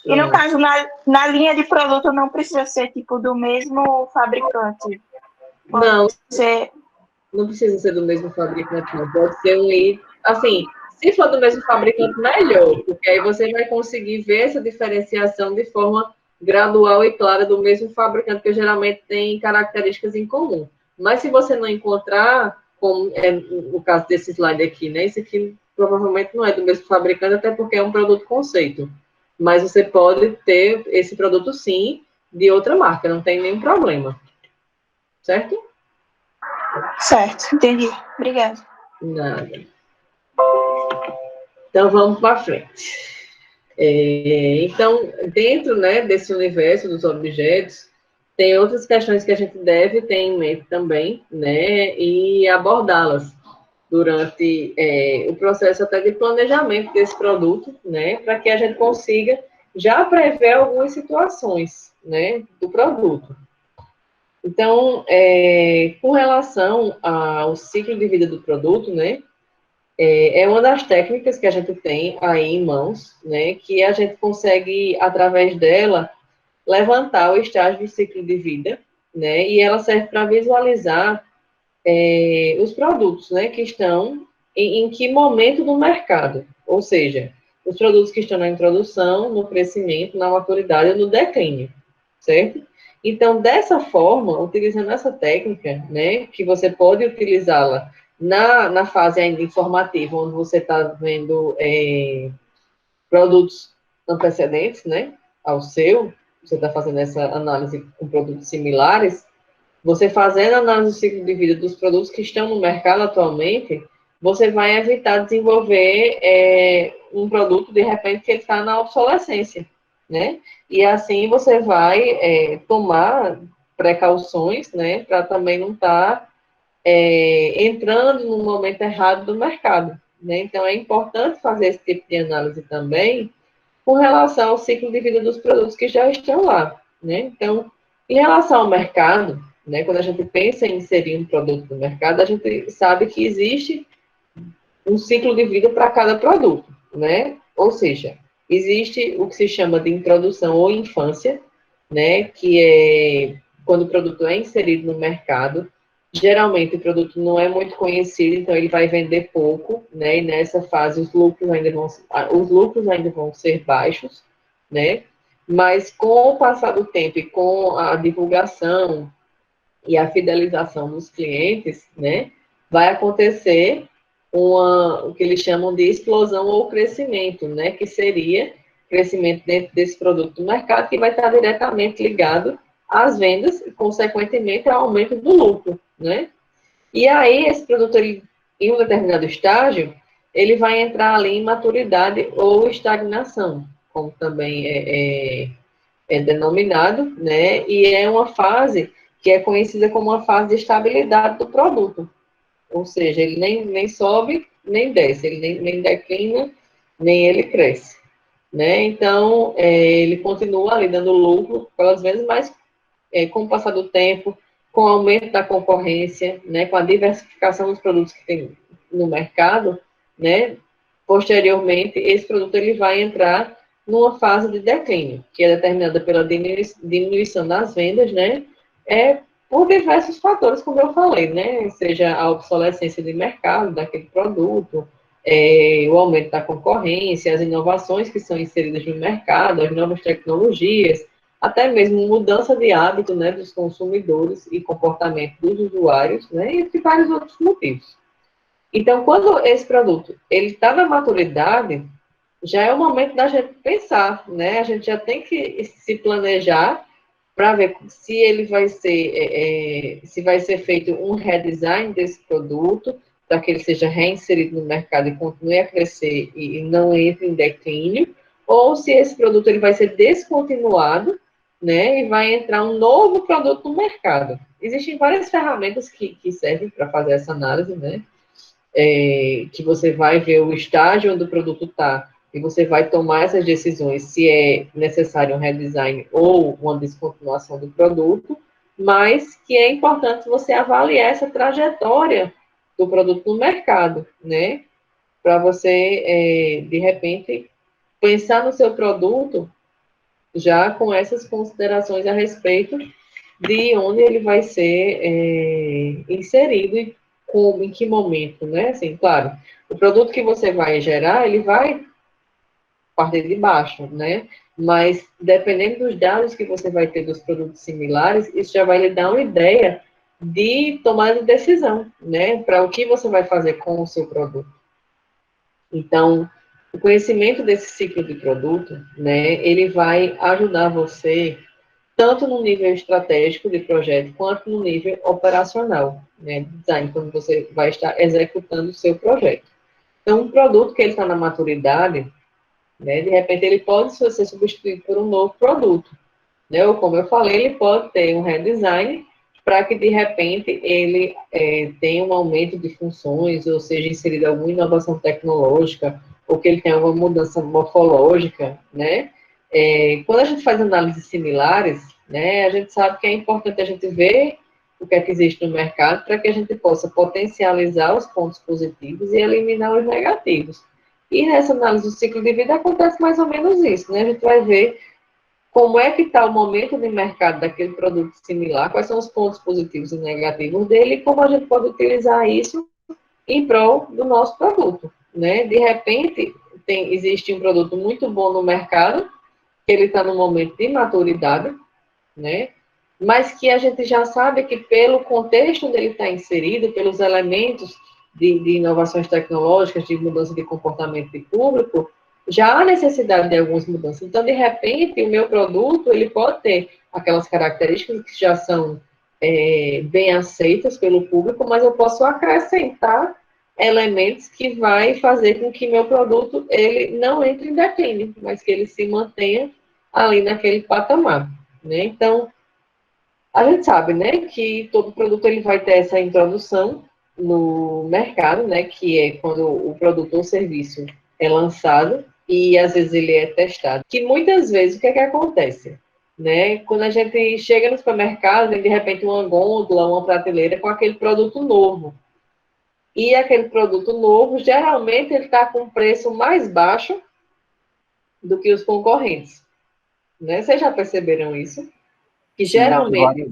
E no caso, na linha de produto, não precisa ser tipo do mesmo fabricante? Não, Você... não precisa ser do mesmo fabricante, não. Pode ser um item. Assim, se for do mesmo fabricante, melhor, porque aí você vai conseguir ver essa diferenciação de forma gradual e clara do mesmo fabricante, que geralmente tem características em comum. Mas se você não encontrar, como é o caso desse slide aqui, né? Esse aqui provavelmente não é do mesmo fabricante, até porque é um produto conceito. Mas você pode ter esse produto, sim, de outra marca, não tem nenhum problema. Certo? Certo, entendi. Obrigada. Nada. Então, vamos para frente. Então, dentro, né, desse universo dos objetos, tem outras questões que a gente deve ter em mente também, né, e abordá-las durante o processo até de planejamento desse produto, né, para que a gente consiga já prever algumas situações, né, do produto. Então, com relação ao ciclo de vida do produto, né, é uma das técnicas que a gente tem aí em mãos, né, que a gente consegue, através dela, levantar o estágio do ciclo de vida, né, e ela serve para visualizar os produtos, né, que estão em que momento do mercado, ou seja, os produtos que estão na introdução, no crescimento, na maturidade ou no declínio, certo? Então, dessa forma, utilizando essa técnica, né, que você pode utilizá-la na fase ainda informativa, onde você está vendo produtos antecedentes, né, ao seu, você está fazendo essa análise com produtos similares, você fazendo a análise do ciclo de vida dos produtos que estão no mercado atualmente, você vai evitar desenvolver um produto, de repente, que ele está na obsolescência, né? E assim você vai tomar precauções, né, para também não estar entrando no momento errado do mercado, né? Então, é importante fazer esse tipo de análise também com relação ao ciclo de vida dos produtos que já estão lá, né? Então, em relação ao mercado, né, quando a gente pensa em inserir um produto no mercado, a gente sabe que existe um ciclo de vida para cada produto, né? Ou seja, existe o que se chama de introdução ou infância, né, que é quando o produto é inserido no mercado. Geralmente o produto não é muito conhecido, então ele vai vender pouco, né? E nessa fase os lucros ainda vão ser baixos, né? Mas com o passar do tempo e com a divulgação e a fidelização dos clientes, né, vai acontecer o que eles chamam de explosão ou crescimento, né, que seria crescimento dentro desse produto no mercado, que vai estar diretamente ligado às vendas e, consequentemente, ao aumento do lucro, né? E aí, esse produto, ele, em um determinado estágio, ele vai entrar ali em maturidade ou estagnação, como também é denominado, né? E é uma fase que é conhecida como uma fase de estabilidade do produto. Ou seja, ele nem sobe, nem desce, ele nem declina, nem ele cresce, né? Então, ele continua ali dando lucro pelas vezes, mas com o passar do tempo, com o aumento da concorrência, né, com a diversificação dos produtos que tem no mercado, né, posteriormente, esse produto ele vai entrar numa fase de declínio, que é determinada pela diminuição das vendas, né, por diversos fatores, como eu falei, né, seja a obsolescência de mercado daquele produto, o aumento da concorrência, as inovações que são inseridas no mercado, as novas tecnologias, até mesmo mudança de hábito, né, dos consumidores e comportamento dos usuários, né, e vários outros motivos. Então, quando esse produto ele está na maturidade, já é o momento da gente pensar, né? A gente já tem que se planejar para ver se ele vai ser, se vai ser feito um redesign desse produto, para que ele seja reinserido no mercado e continue a crescer e não entre em declínio, ou se esse produto ele vai ser descontinuado, né? E vai entrar um novo produto no mercado. Existem várias ferramentas que servem para fazer essa análise, né? Que você vai ver o estágio onde o produto está e você vai tomar essas decisões se é necessário um redesign ou uma descontinuação do produto, mas que é importante você avaliar essa trajetória do produto no mercado, né? Para você, de repente, pensar no seu produto já com essas considerações a respeito de onde ele vai ser inserido e como, em que momento, né? Assim, claro, o produto que você vai gerar, ele vai partir de baixo, né? Mas, dependendo dos dados que você vai ter dos produtos similares, isso já vai lhe dar uma ideia de tomada de decisão, né? Para o que você vai fazer com o seu produto. Então, o conhecimento desse ciclo de produto, né? Ele vai ajudar você tanto no nível estratégico de projeto, quanto no nível operacional, né, design, quando você vai estar executando o seu projeto. Então, um produto que ele está na maturidade, né, de repente ele pode ser substituído por um novo produto, né, ou como eu falei, ele pode ter um redesign para que, de repente, ele tenha um aumento de funções, ou seja, inserida alguma inovação tecnológica, ou que ele tenha alguma mudança morfológica, né. Quando a gente faz análises similares, né, a gente sabe que é importante a gente ver o que é que existe no mercado para que a gente possa potencializar os pontos positivos e eliminar os negativos. E nessa análise do ciclo de vida acontece mais ou menos isso, né? A gente vai ver como é que está o momento de mercado daquele produto similar, quais são os pontos positivos e negativos dele e como a gente pode utilizar isso em prol do nosso produto, né? De repente, existe um produto muito bom no mercado, que ele está no momento de maturidade, né? Mas que a gente já sabe que pelo contexto onde ele está inserido, pelos elementos de inovações tecnológicas, de mudança de comportamento de público, já há necessidade de algumas mudanças. Então, de repente, o meu produto, ele pode ter aquelas características que já são bem aceitas pelo público, mas eu posso acrescentar elementos que vai fazer com que meu produto, ele não entre em declínio, mas que ele se mantenha ali naquele patamar, né? Então, a gente sabe, né, que todo produto ele vai ter essa introdução no mercado, né, que é quando o produto ou serviço é lançado e às vezes ele é testado. Que muitas vezes o que é que acontece, né? Quando a gente chega no supermercado, vem de repente uma gôndola, uma prateleira com aquele produto novo. E aquele produto novo, geralmente ele está com preço mais baixo do que os concorrentes, né? Vocês já perceberam isso? Que geralmente,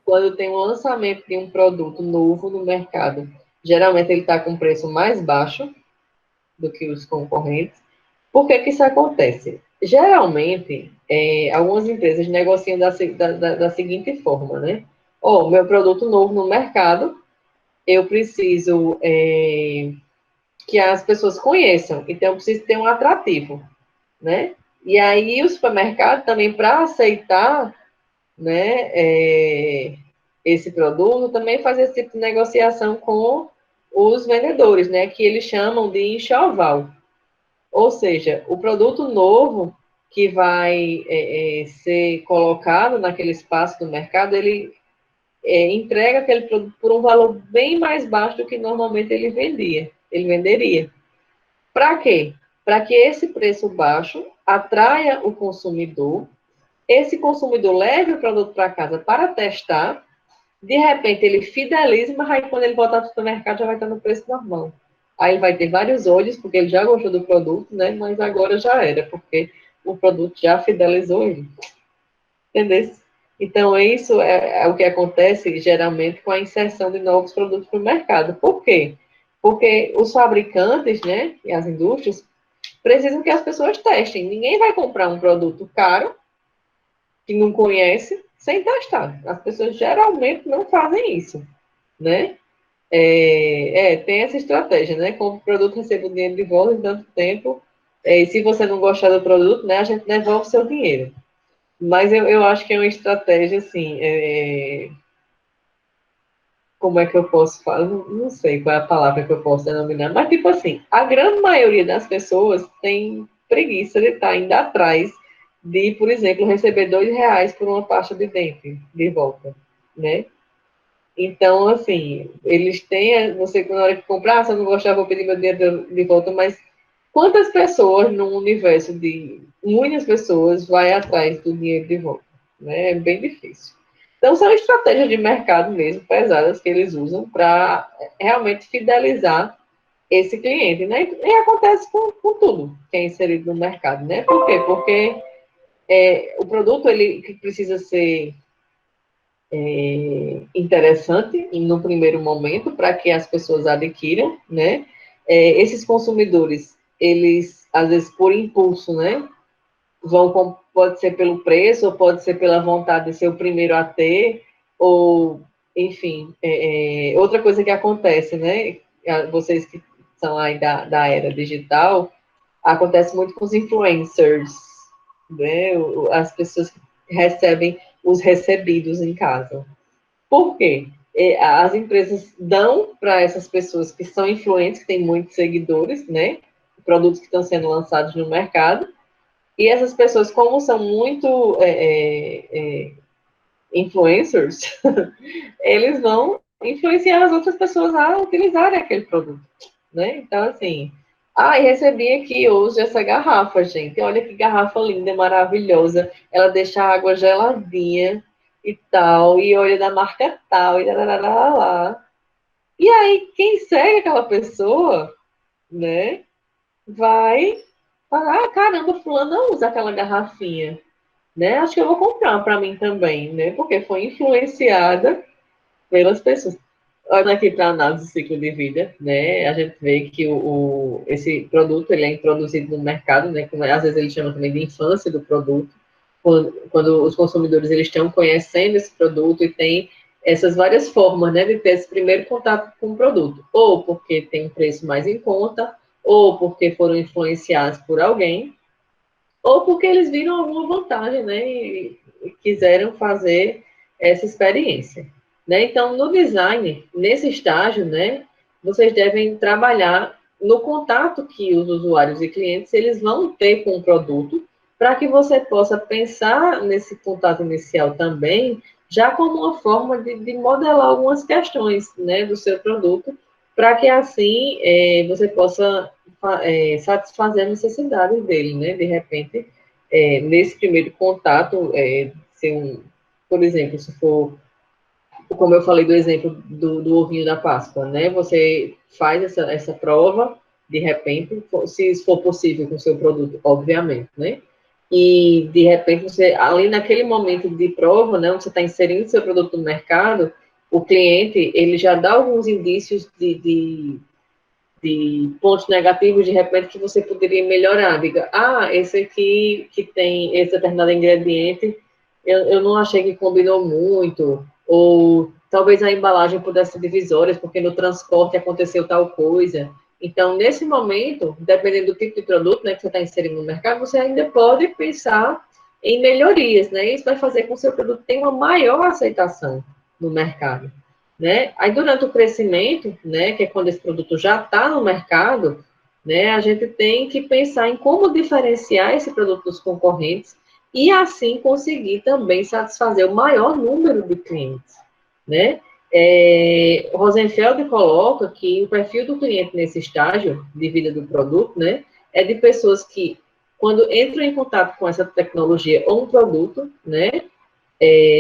quando tem um lançamento de um produto novo no mercado, geralmente ele está com preço mais baixo do que os concorrentes. Por que que isso acontece? Geralmente, algumas empresas negociam da seguinte forma, né? Meu produto novo no mercado, eu preciso que as pessoas conheçam, então eu preciso ter um atrativo, né? E aí o supermercado também, para aceitar, né, esse produto, também faz esse tipo de negociação com os vendedores, né, que eles chamam de enxoval. Ou seja, o produto novo que vai ser colocado naquele espaço do mercado, ele entrega aquele produto por um valor bem mais baixo do que normalmente ele venderia. Para quê? Para que esse preço baixo atraia o consumidor esse consumidor leve o produto para casa para testar, de repente ele fideliza, mas aí quando ele voltar para o supermercado já vai estar no preço normal. Aí ele vai ter vários olhos, porque ele já gostou do produto, né? Mas agora já era, porque o produto já fidelizou ele. Entendeu? Então, isso é o que acontece geralmente com a inserção de novos produtos para o mercado. Por quê? Porque os fabricantes, né, e as indústrias, precisam que as pessoas testem. Ninguém vai comprar um produto caro, que não conhece, sem testar. As pessoas geralmente não fazem isso, né? Tem essa estratégia, né? Compre o produto, receba o dinheiro de volta em tanto tempo. E se você não gostar do produto, né, a gente devolve o seu dinheiro. Mas eu acho que é uma estratégia, assim, como é que eu posso falar? Não sei qual é a palavra que eu posso denominar, mas, tipo assim, a grande maioria das pessoas tem preguiça de estar indo atrás de, por exemplo, receber R$ 2 por uma pasta de dente de volta, né? Então, assim, eles têm, você, na hora que comprar, se eu não gostar, vou pedir meu dinheiro de volta, mas quantas pessoas no universo de muitas pessoas vai atrás do dinheiro de volta? Né? É bem difícil. Então, são estratégias de mercado mesmo, pesadas, que eles usam para realmente fidelizar esse cliente, né? E acontece com tudo que é inserido no mercado, né? Por quê? Porque o produto, ele que precisa ser interessante no primeiro momento para que as pessoas adquiram, né? Esses consumidores, eles, às vezes, por impulso, né? Pode ser pelo preço, ou pode ser pela vontade de ser o primeiro a ter, ou, enfim, outra coisa que acontece, né? Vocês que são aí da era digital, acontece muito com os influencers, né? As pessoas que recebem os recebidos em casa. Por quê? As empresas dão para essas pessoas que são influentes, que têm muitos seguidores, né? Produtos que estão sendo lançados no mercado, e essas pessoas, como são muito influencers, eles vão influenciar as outras pessoas a utilizarem aquele produto, né? Então, assim, recebi aqui hoje essa garrafa, gente. Olha que garrafa linda, maravilhosa. Ela deixa a água geladinha e tal, e olha da marca tal, e lá. E aí, quem segue aquela pessoa, né, vai falar, caramba, fulano usa aquela garrafinha, né? Acho que eu vou comprar para mim também, né? Porque foi influenciada pelas pessoas. Olha aqui para a análise do ciclo de vida, né? A gente vê que esse produto ele é introduzido no mercado, né? Como, às vezes ele chama também de infância do produto, quando os consumidores eles estão conhecendo esse produto e tem essas várias formas, né, de ter esse primeiro contato com o produto, ou porque tem um preço mais em conta, ou porque foram influenciados por alguém, ou porque eles viram alguma vantagem, né, e quiseram fazer essa experiência, né? Então, no design, nesse estágio, né, vocês devem trabalhar no contato que os usuários e clientes eles vão ter com o produto, para que você possa pensar nesse contato inicial também, já como uma forma de modelar algumas questões, né, do seu produto, para que assim você possa satisfazer a necessidade dele, né? De repente, nesse primeiro contato, por exemplo, se for, como eu falei do exemplo do ovinho da Páscoa, né? Você faz essa prova, de repente, se for possível com o seu produto, obviamente, né? E, de repente, você, ali naquele momento de prova, né, onde você está inserindo seu produto no mercado, o cliente, ele já dá alguns indícios de pontos negativos, de repente, que você poderia melhorar. Diga, esse aqui que tem esse determinado ingrediente, eu não achei que combinou muito, ou talvez a embalagem pudesse ser divisória, porque no transporte aconteceu tal coisa. Então, nesse momento, dependendo do tipo de produto, né, que você está inserindo no mercado, você ainda pode pensar em melhorias, né? Isso vai fazer com que o seu produto tenha uma maior aceitação no mercado, né? Aí, durante o crescimento, né, que é quando esse produto já está no mercado, né, a gente tem que pensar em como diferenciar esse produto dos concorrentes e, assim, conseguir também satisfazer o maior número de clientes, né? Rosenfeld coloca que o perfil do cliente nesse estágio de vida do produto, né, é de pessoas que quando entram em contato com essa tecnologia ou um produto, né,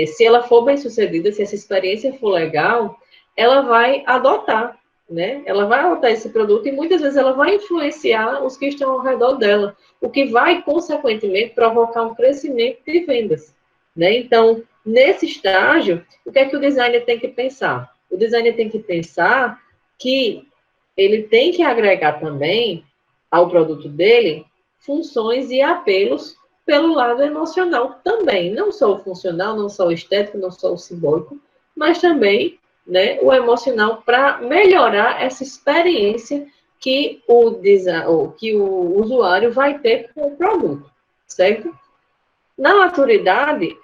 se ela for bem sucedida, se essa experiência for legal, ela vai adotar, né? Ela vai adotar esse produto e muitas vezes ela vai influenciar os que estão ao redor dela, o que vai, consequentemente, provocar um crescimento de vendas, né? Então, nesse estágio, o que é que o designer tem que pensar? O designer tem que pensar que ele tem que agregar também ao produto dele funções e apelos pelo lado emocional também, não só o funcional, não só o estético, não só o simbólico, mas também, né, o emocional para melhorar essa experiência que que o usuário vai ter com o produto, certo? Na maturidade,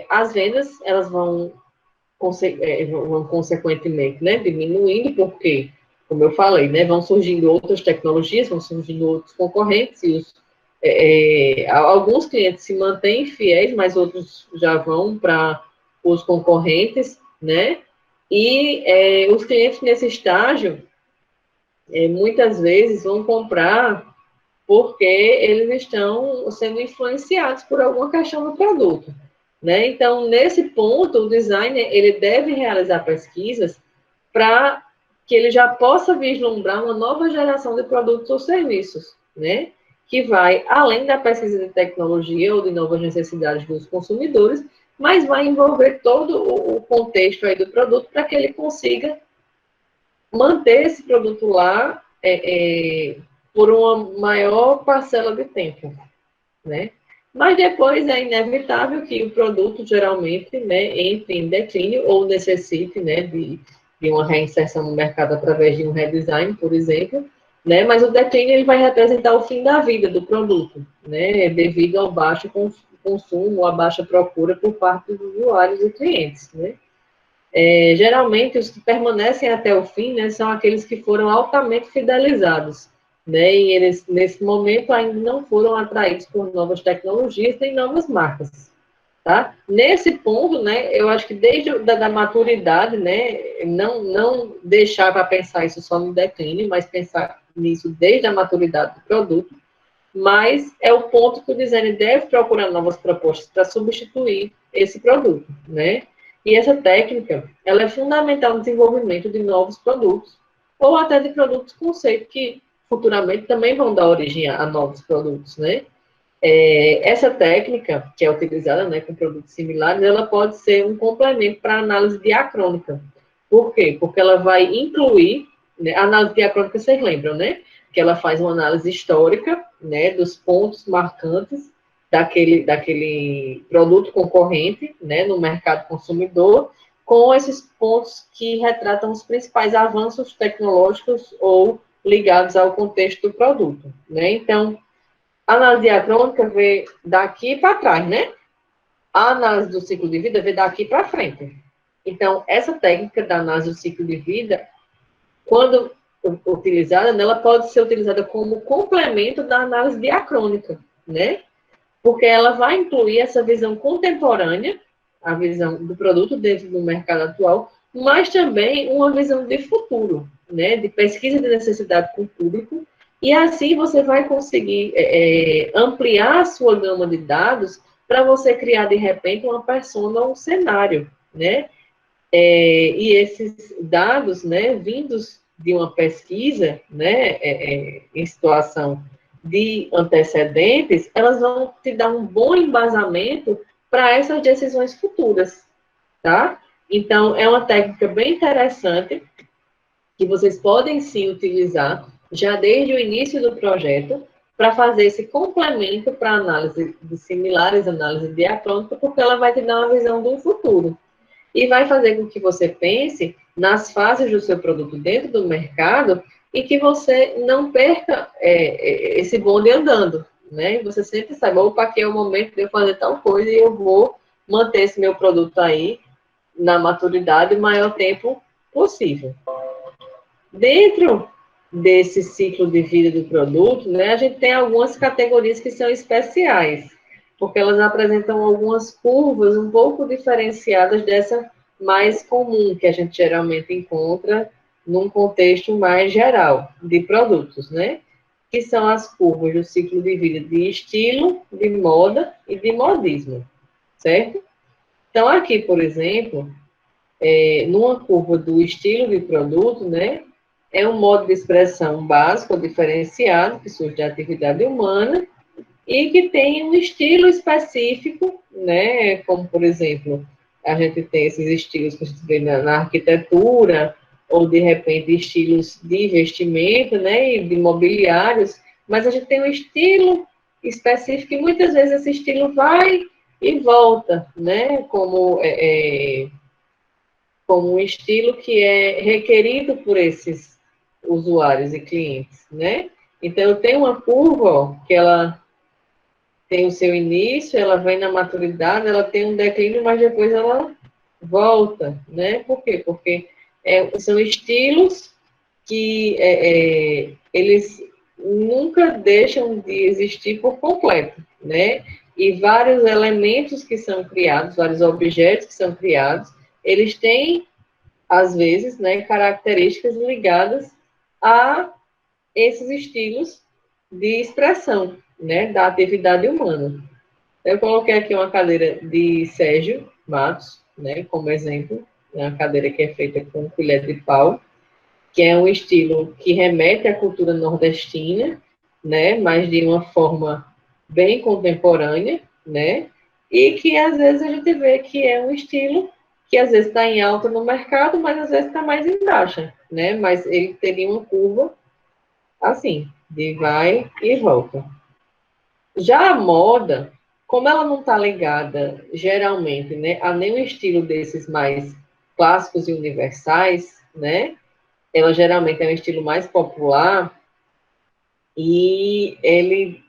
as vendas elas vão consequentemente, né, diminuindo, porque, como eu falei, né, vão surgindo outras tecnologias, vão surgindo outros concorrentes, e alguns clientes se mantêm fiéis, mas outros já vão para os concorrentes, né, e os clientes nesse estágio, muitas vezes, vão comprar porque eles estão sendo influenciados por alguma questão do produto, né? Então, nesse ponto, o designer ele deve realizar pesquisas para que ele já possa vislumbrar uma nova geração de produtos ou serviços, né? Que vai além da pesquisa de tecnologia ou de novas necessidades dos consumidores, mas vai envolver todo o contexto aí do produto para que ele consiga manter esse produto lá por uma maior parcela de tempo, né? Mas depois é inevitável que o produto geralmente, né, entre em declínio ou necessite, né, de uma reinserção no mercado através de um redesign, por exemplo, né? Mas o declínio ele vai representar o fim da vida do produto, né? Devido ao baixo consumo, à baixa procura por parte dos usuários e clientes, né? Geralmente, os que permanecem até o fim, né, são aqueles que foram altamente fidelizados, né, e eles, nesse momento, ainda não foram atraídos por novas tecnologias nem novas marcas, tá? Nesse ponto, né, eu acho que desde da maturidade, né, não deixar para pensar isso só no declínio, mas pensar nisso desde a maturidade do produto, mas é o ponto que o designer deve procurar novas propostas para substituir esse produto, né? E essa técnica, ela é fundamental no desenvolvimento de novos produtos, ou até de produtos conceito, que futuramente também vão dar origem a novos produtos, né? Essa técnica, que é utilizada, né, com produtos similares, ela pode ser um complemento para a análise diacrônica. Por quê? Porque ela vai incluir, né, a análise diacrônica, vocês lembram, né? Que ela faz uma análise histórica, né, dos pontos marcantes daquele produto concorrente, né, no mercado consumidor, com esses pontos que retratam os principais avanços tecnológicos ou ligados ao contexto do produto, né? Então, a análise diacrônica vê daqui para trás, né? A análise do ciclo de vida vê daqui para frente. Então, essa técnica da análise do ciclo de vida, quando utilizada, ela pode ser utilizada como complemento da análise diacrônica, né? Porque ela vai incluir essa visão contemporânea, a visão do produto dentro do mercado atual, mas também uma visão de futuro, né? De pesquisa de necessidade com o público, e assim você vai conseguir ampliar a sua gama de dados para você criar, de repente, uma persona ou um cenário, né? E esses dados, né, vindos de uma pesquisa, né, em situação de antecedentes, elas vão te dar um bom embasamento para essas decisões futuras, tá? Então, é uma técnica bem interessante que vocês podem sim utilizar já desde o início do projeto para fazer esse complemento para análise de similares, análise diacrônica, porque ela vai te dar uma visão do futuro e vai fazer com que você pense nas fases do seu produto dentro do mercado e que você não perca esse bonde andando, né? Você sempre sabe, opa, aqui é o momento de eu fazer tal coisa e eu vou manter esse meu produto aí na maturidade o maior tempo possível. Dentro desse ciclo de vida do produto, né, a gente tem algumas categorias que são especiais, porque elas apresentam algumas curvas um pouco diferenciadas dessa mais comum, que a gente geralmente encontra num contexto mais geral de produtos, né? que são as curvas do ciclo de vida de estilo, de moda e de modismo, certo? Então, aqui, por exemplo, numa curva do estilo de produto, né, é um modo de expressão básico, diferenciado, que surge da atividade humana, e que tem um estilo específico, né, como, por exemplo, a gente tem esses estilos que a gente vê na arquitetura, ou, de repente, estilos de investimento, né, e de mobiliários, mas a gente tem um estilo específico e muitas vezes esse estilo vai e volta, né, como um estilo que é requerido por esses usuários e clientes, né? Então, eu tenho uma curva, ó, que ela tem o seu início, ela vem na maturidade, ela tem um declínio, mas depois ela volta, né? Por quê? Porque são estilos que eles nunca deixam de existir por completo, né? E vários elementos que são criados, vários objetos que são criados, eles têm, às vezes, né, características ligadas a esses estilos de expressão, né, da atividade humana. Eu coloquei aqui uma cadeira de Sérgio Matos, né, como exemplo, uma cadeira que é feita com colher de pau, que é um estilo que remete à cultura nordestina, né, mas de uma forma bem contemporânea, né, e que às vezes a gente vê que é um estilo que às vezes está em alta no mercado, mas às vezes está mais em baixa, né, mas ele teria uma curva assim, de vai e volta. Já a moda, como ela não está ligada, geralmente, né, a nenhum estilo desses mais clássicos e universais, né, ela geralmente é um estilo mais popular e ele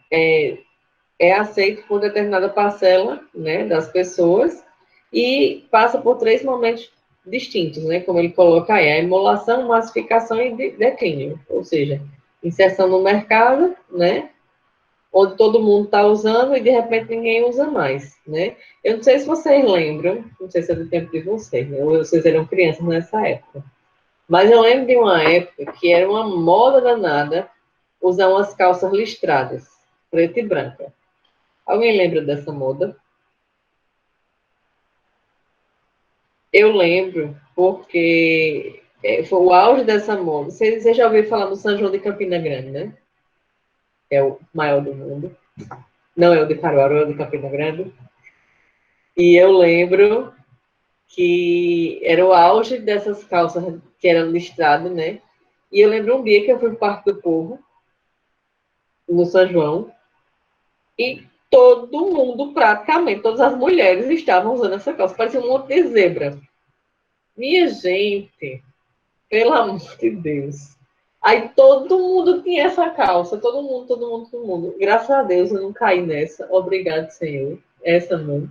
é aceito por determinada parcela, né, das pessoas e passa por 3 momentos distintos, né, como ele coloca aí, a emulação, massificação e declínio, ou seja, inserção no mercado, né, onde todo mundo está usando e de repente ninguém usa mais, né? Eu não sei se vocês lembram, não sei se é do tempo de vocês, né, ou vocês eram crianças nessa época, mas eu lembro de uma época que era uma moda danada usar umas calças listradas, preta e branca. Alguém lembra dessa moda? Eu lembro, porque foi o auge dessa moda. Você já ouviu falar no São João de Campina Grande, né? É o maior do mundo. Não é o de Caruaru, é o de Campina Grande. E eu lembro que era o auge dessas calças que eram listradas, né? E eu lembro um dia que eu fui para o Parque do Povo, no São João, e todo mundo, praticamente, todas as mulheres estavam usando essa calça. Parecia um monte de zebra. Minha gente, pelo amor de Deus. Aí todo mundo tinha essa calça, todo mundo, todo mundo, todo mundo. Graças a Deus eu não caí nessa. Obrigado, Senhor. Essa não.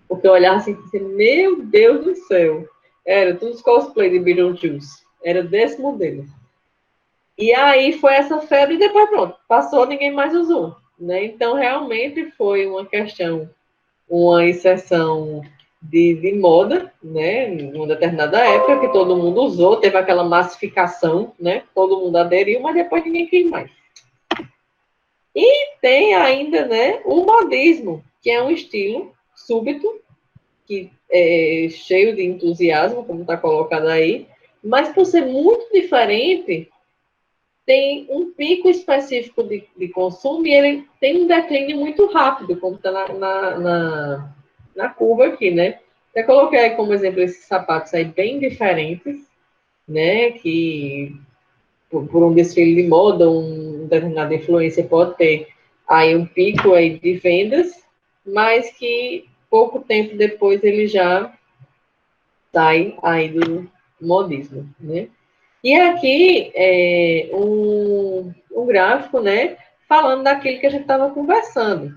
Porque eu olhava assim e disse, meu Deus do céu. Era todos os cosplay de Beetlejuice. Era desse modelo. E aí foi essa febre e depois pronto. Passou, ninguém mais usou. Né? Então, realmente foi uma questão, uma exceção de moda, né, em uma determinada época, que todo mundo usou, teve aquela massificação, né, todo mundo aderiu, mas depois ninguém quis mais. E tem ainda, né, o modismo, que é um estilo súbito, que é cheio de entusiasmo, como está colocado aí, mas por ser muito diferente, tem um pico específico de consumo e ele tem um declínio muito rápido, como está na curva aqui, né? Eu coloquei aí como exemplo esses sapatos aí bem diferentes, né? Que por um desfile de moda, um determinada influência pode ter aí um pico aí de vendas, mas que pouco tempo depois ele já sai aí do modismo, né? E aqui um gráfico, né, falando daquilo que a gente estava conversando,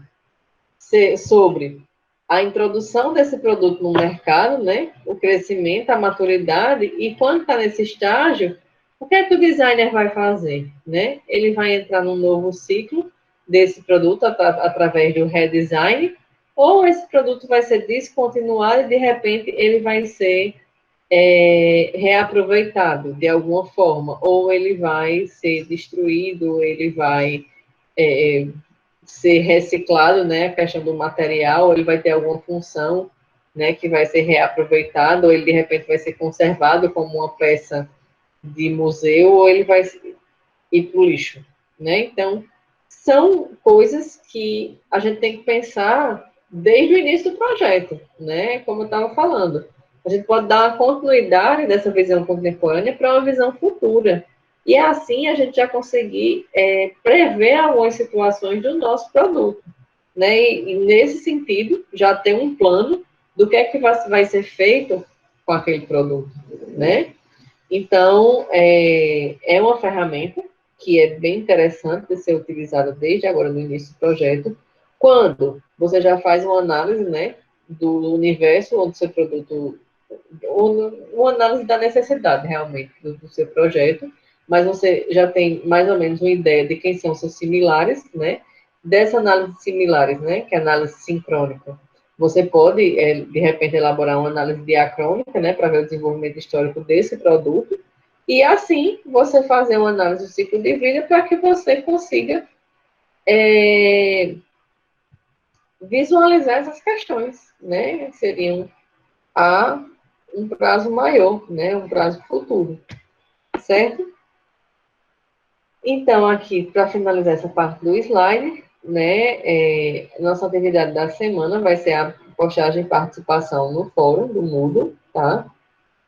sobre a introdução desse produto no mercado, né, o crescimento, a maturidade, e quando está nesse estágio, o que é que o designer vai fazer? Né? Ele vai entrar num novo ciclo desse produto através do redesign, ou esse produto vai ser descontinuado e, de repente, ele vai ser reaproveitado de alguma forma, ou ele vai ser destruído, ou ele vai ser reciclado, né, a questão do material, ou ele vai ter alguma função, né, que vai ser reaproveitado, ou ele de repente vai ser conservado como uma peça de museu, ou ele vai ir para o lixo, né? Então, são coisas que a gente tem que pensar desde o início do projeto, né? Como eu estava falando. A gente pode dar uma continuidade dessa visão contemporânea para uma visão futura. E assim a gente já conseguir prever algumas situações do nosso produto, né? E nesse sentido, já ter um plano do que é que vai ser feito com aquele produto, né? Então, é uma ferramenta que é bem interessante de ser utilizada desde agora no início do projeto, quando você já faz uma análise, né, do universo onde o seu produto, uma análise da necessidade, realmente, do seu projeto, mas você já tem mais ou menos uma ideia de quem são seus similares, né, dessa análise de similares, né, que é a análise sincrônica. Você pode, de repente, elaborar uma análise diacrônica, né, para ver o desenvolvimento histórico desse produto, e assim você fazer uma análise do ciclo de vida para que você consiga visualizar essas questões, né, que seriam a um prazo maior, né, um prazo futuro, certo? Então, aqui, para finalizar essa parte do slide, né, nossa atividade da semana vai ser a postagem e participação no fórum do Moodle, tá?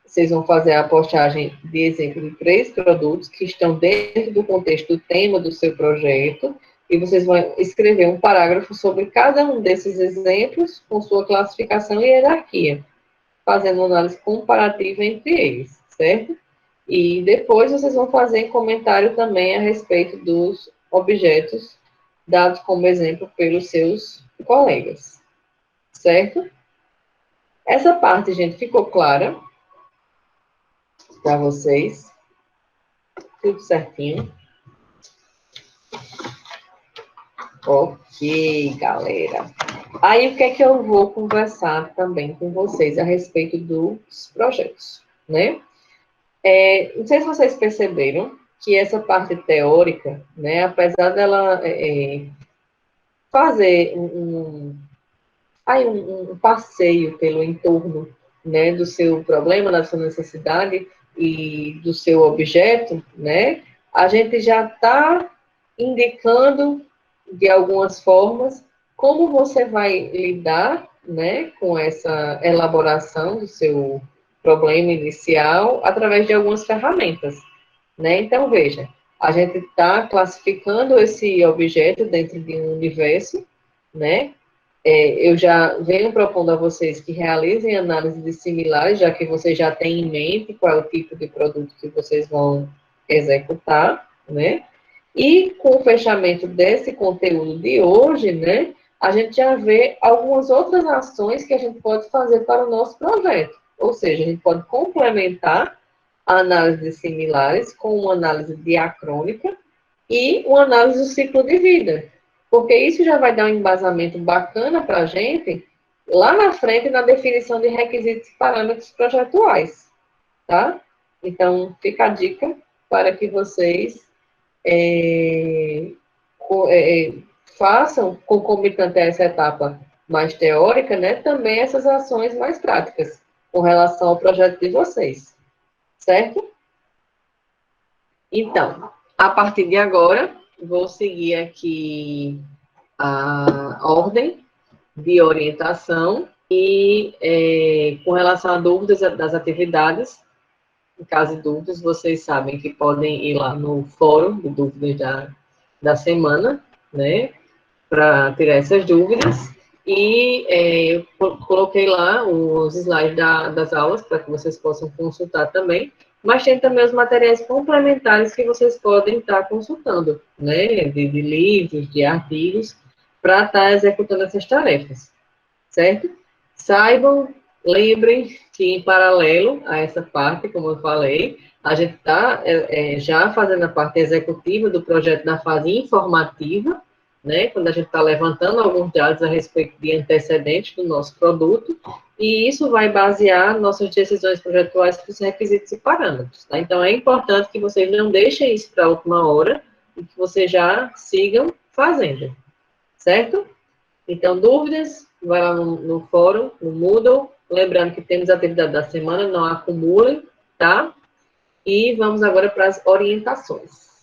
Vocês vão fazer a postagem de exemplo de 3 produtos que estão dentro do contexto do tema do seu projeto, e vocês vão escrever um parágrafo sobre cada um desses exemplos, com sua classificação e hierarquia, fazendo uma análise comparativa entre eles, certo? E depois vocês vão fazer comentário também a respeito dos objetos dados como exemplo pelos seus colegas, certo? Essa parte, gente, ficou clara para vocês? Tudo certinho? Ok, galera. Aí, o que é que eu vou conversar também com vocês a respeito dos projetos, né? Não sei se vocês perceberam que essa parte teórica, né, apesar dela fazer um passeio pelo entorno, né, do seu problema, da sua necessidade e do seu objeto, né, a gente já está indicando, de algumas formas, como você vai lidar, né, com essa elaboração do seu problema inicial através de algumas ferramentas, né? Então, veja, a gente está classificando esse objeto dentro de um universo, né? Eu já venho propondo a vocês que realizem análise de similares, já que vocês já têm em mente qual é o tipo de produto que vocês vão executar, né? E com o fechamento desse conteúdo de hoje, né, a gente já vê algumas outras ações que a gente pode fazer para o nosso projeto. Ou seja, a gente pode complementar a análise de similares com uma análise diacrônica e uma análise do ciclo de vida. Porque isso já vai dar um embasamento bacana para a gente lá na frente na definição de requisitos e parâmetros projetuais, tá? Então, fica a dica para que vocês façam, concomitante a essa etapa mais teórica, né, também essas ações mais práticas com relação ao projeto de vocês, certo? Então, a partir de agora, vou seguir aqui a ordem de orientação e com relação a dúvidas das atividades, em caso de dúvidas, vocês sabem que podem ir lá no fórum de dúvidas da semana, né, para tirar essas dúvidas. E eu coloquei lá os slides das aulas para que vocês possam consultar também. Mas tem também os materiais complementares que vocês podem estar consultando, né, de livros, de artigos, para estar executando essas tarefas, certo? Saibam, lembrem que, em paralelo a essa parte, como eu falei, a gente está já fazendo a parte executiva do projeto na fase informativa, né? Quando a gente está levantando alguns dados a respeito de antecedentes do nosso produto, e isso vai basear nossas decisões projetuais com os requisitos e parâmetros, tá? Então, é importante que vocês não deixem isso para a última hora e que vocês já sigam fazendo, certo? Então, dúvidas, vai lá no fórum, no Moodle, lembrando que temos a atividade da semana, não acumulem, tá? E vamos agora para as orientações.